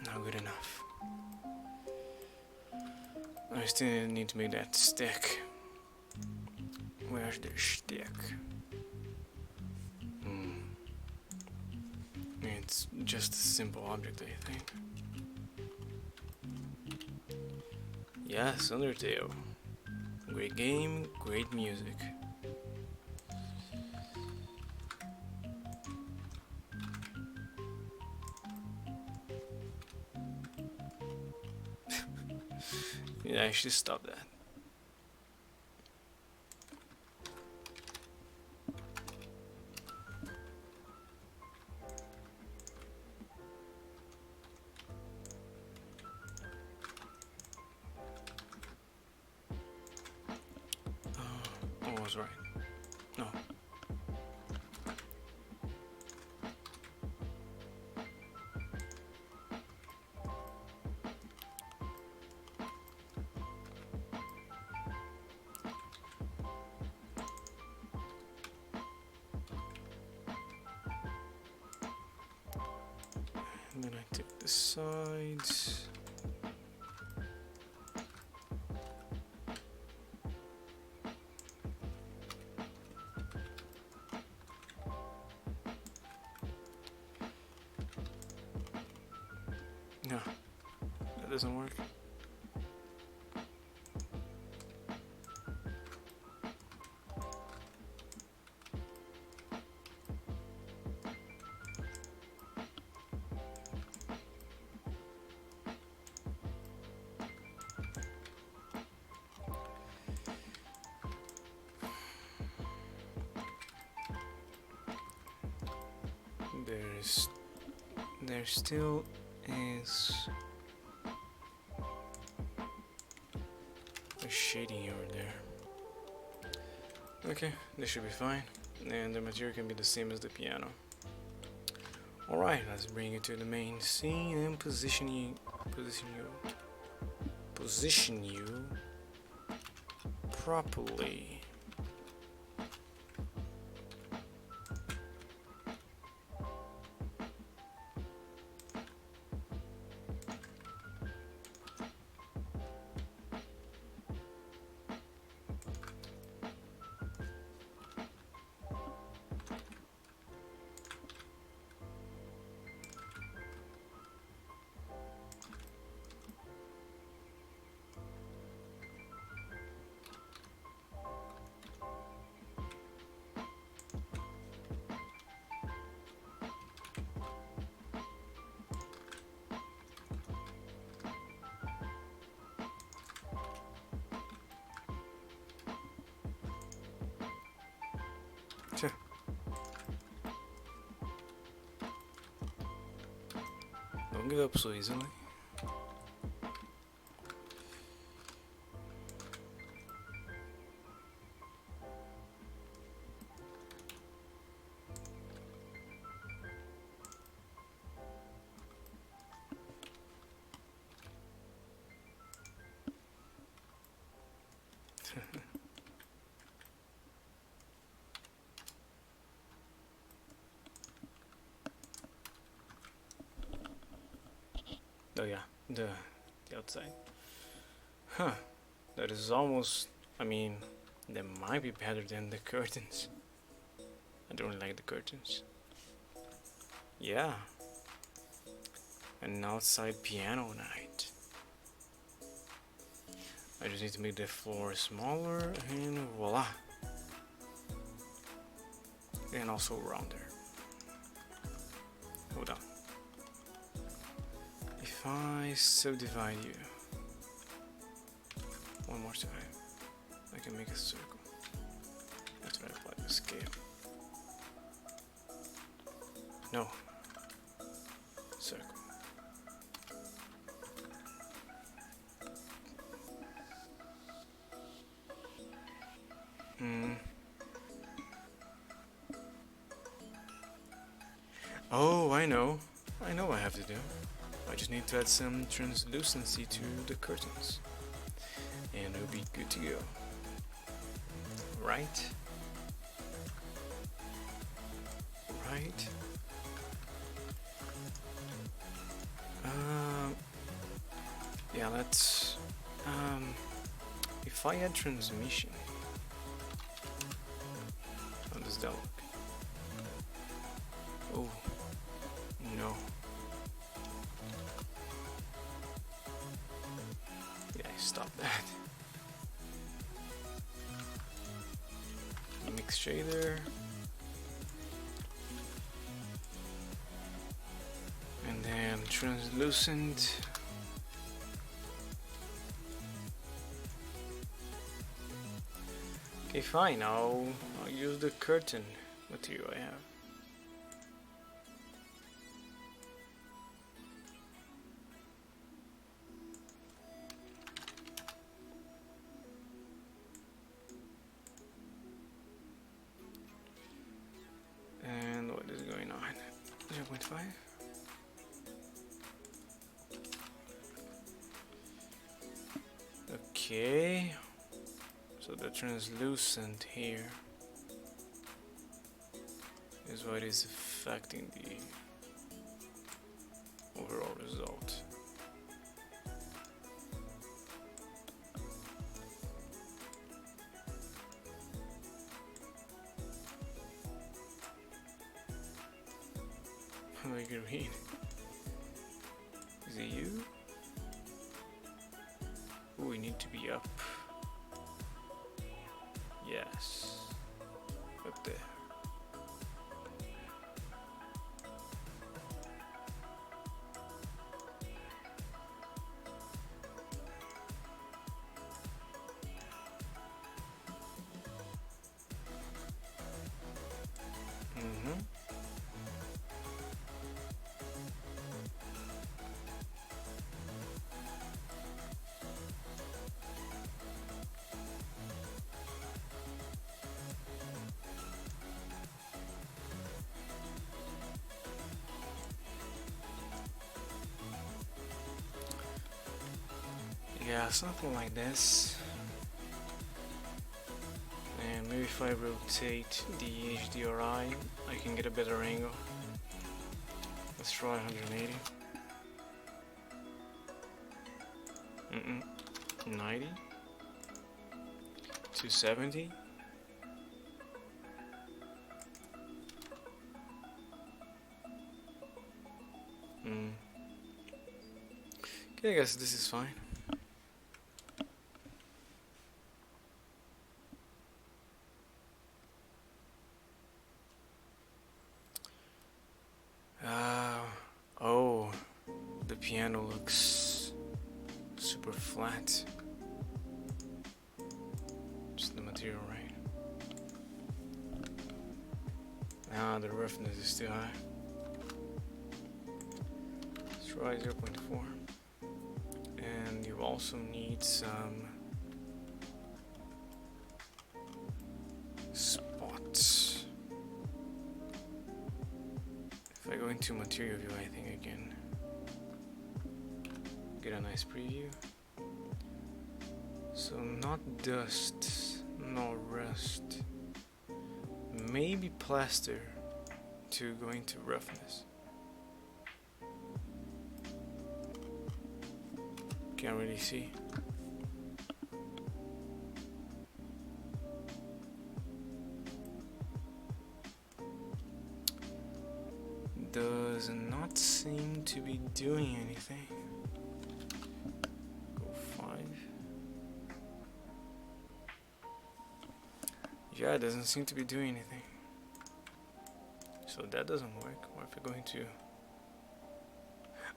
not good enough. I still need to make that stick. Where's the stick? It's just a simple object, I think. Yes, Undertale. Great game, great music. Yeah, I should stop that. I was right. No. And then I take the sides. No, that doesn't work. there still is a shading over there. Okay, this should be fine, and the material can be the same as the piano. Alright, let's bring it to the main scene and position you properly. Don't give up so easily. Oh yeah, the outside. Huh. That is almost, I mean, that might be better than the curtains. I don't really like the curtains. Yeah. An outside piano night. I just need to make the floor smaller and voila. And also rounder. Hold on. If I subdivide you one more time, I can make a circle. That's why I apply the scale. No. Circle. Oh, I know what I have to do. I just need to add some translucency to the curtains, and it'll be good to go. Right? Right? Yeah, let's, if I add transmission, how does that look? Oh, no. Yeah, stop that. Mix shader. And then translucent. Okay, fine. I'll use the curtain material I have. And what is going on? 0.5. Okay. So the translucent here is what is affecting the overall result. Like green. Is it you? Ooh, we need to be up. Yes. Up there. Yeah, something like this. And maybe if I rotate the HDRI, I can get a better angle. Let's try 180. 90. 270. Okay, I guess this is fine. Oh, the piano looks super flat. Just the material, right? Ah, the roughness is too high. Let's try 0.4. And you also need some spots. If I go into material view, I think I can get a nice preview. So not dust, no rust, maybe plaster to go into roughness. Can't really see. Does not seem to be doing anything. Go 5. Yeah, it doesn't seem to be doing anything. So that doesn't work. What if I go into...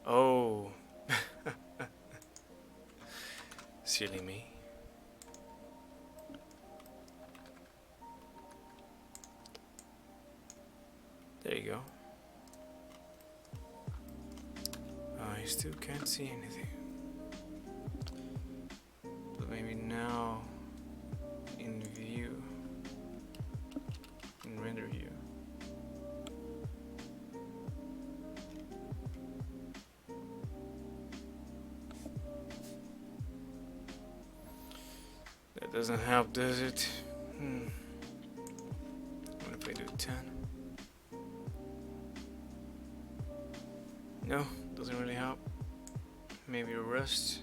Oh. Silly me. There you go. I still can't see anything. But maybe now in view, in render view. That doesn't help, does it? What if I do 10? No, doesn't really help. Maybe a rust.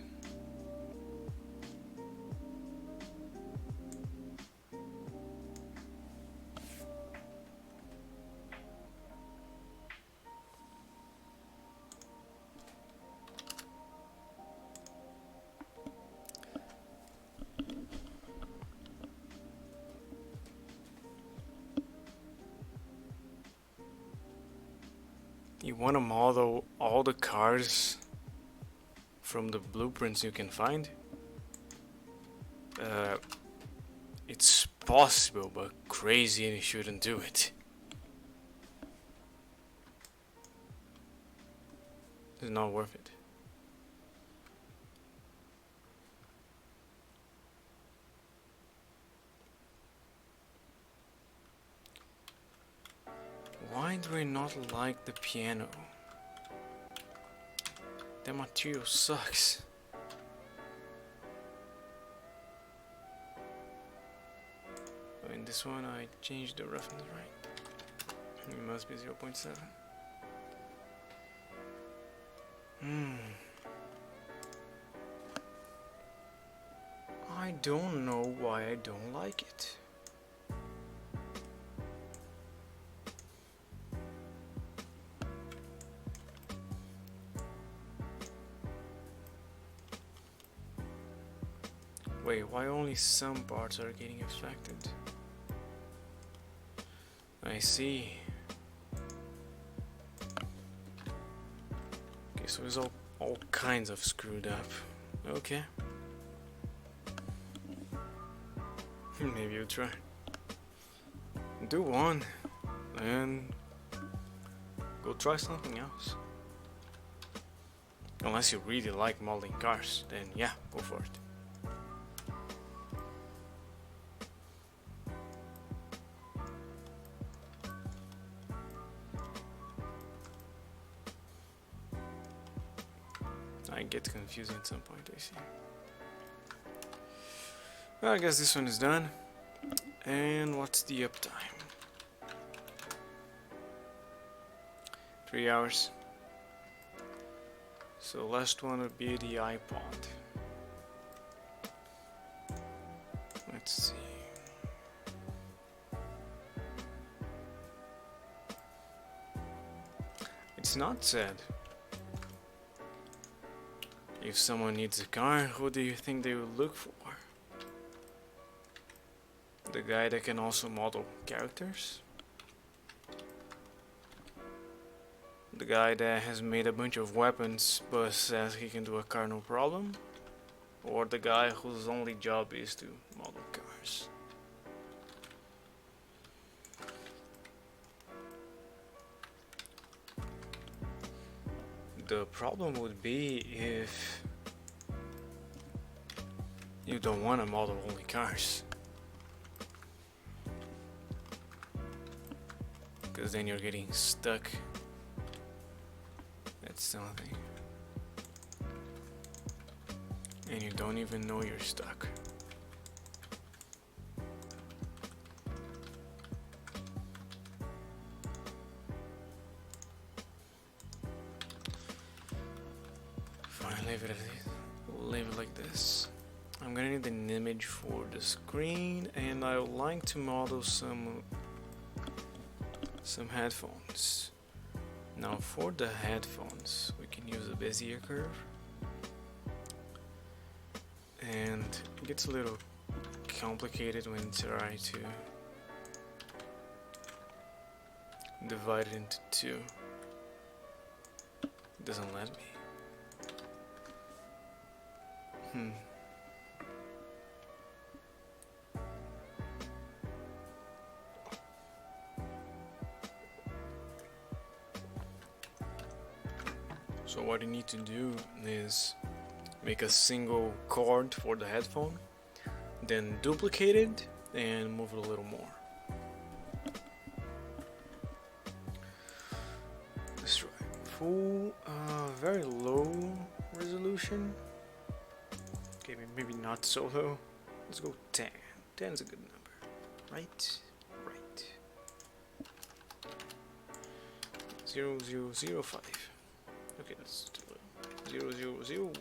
You want to model all the cars from the blueprints you can find? It's possible, but crazy, and you shouldn't do it. It's not worth it. Why do I not like the piano? That material sucks. Oh, in this one I changed the roughness, right? It must be 0.7. I don't know why I don't like it. Wait, why only some parts are getting affected? I see. Okay, so it's all kinds of screwed up. Okay. Maybe you try. Do one and go try something else. Unless you really like modeling cars, then yeah, go for it. I get confusing at some point, I see. Well, I guess this one is done. And what's the uptime? 3 hours. So last one would be the Ipod. Let's see. It's not sad. If someone needs a car, who do you think they will look for? The guy that can also model characters? The guy that has made a bunch of weapons but says he can do a car no problem? Or the guy whose only job is to model cars? The problem would be if you don't want to model only cars, because then you're getting stuck at something and you don't even know you're stuck. Fine, leave it at this. We'll leave it like this. I'm gonna need an image for the screen, and I would like to model some headphones. Now for the headphones, we can use a Bezier curve, and it gets a little complicated when you try to divide it into two. It doesn't let me. So what you need to do is make a single cord for the headphone, then duplicate it and move it a little more. Let's try full, very low resolution. Okay, maybe not so low. Let's go 10. 10 is a good number, right? Right. 0005. Okay, that's too low. 0001.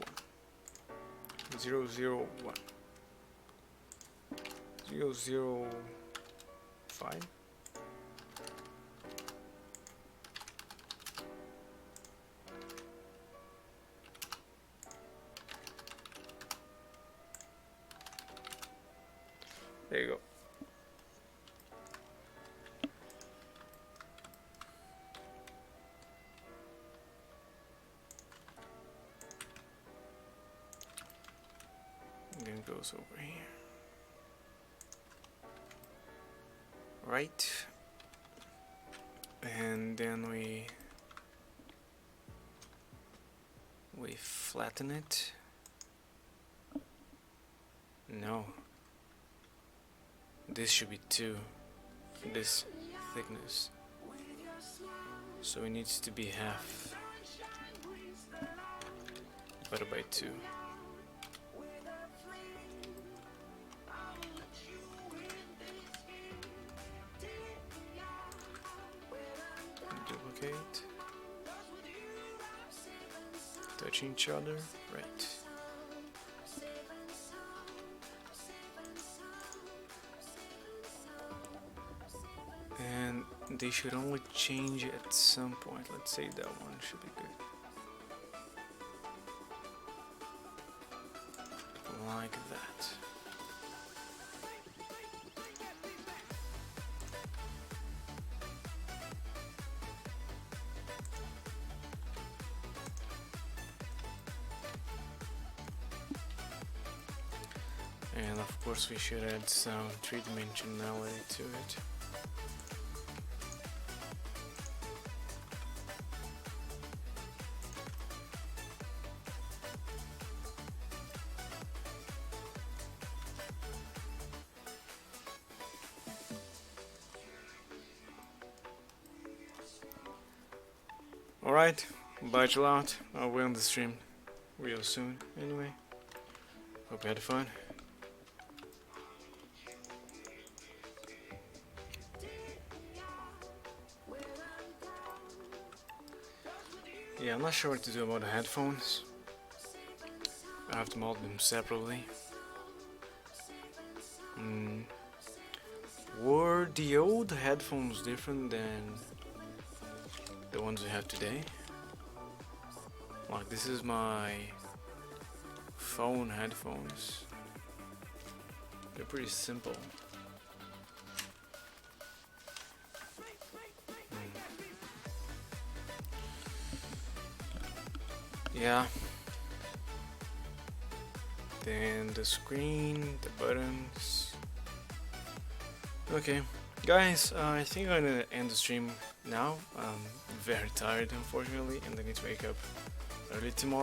001. 005. There you go. Then it goes over here. Right. And then we flatten it. No. This should be 2, this thickness. So it needs to be half divided by 2. Duplicate. Touching each other, right. And they should only change at some point. Let's say that one should be good. Like that. And of course we should add some three-dimensionality to it. Alright, bye, chill out. I'll be on the stream real soon. Anyway, hope you had fun. Yeah, I'm not sure what to do about the headphones. I have to mold them separately. Were the old headphones different than the ones we have today? Like, this is my phone headphones. They're pretty simple. Yeah. Then the screen, the buttons. Okay, guys, I think I'm gonna end the stream now. I'm very tired, unfortunately, and I need to wake up early tomorrow.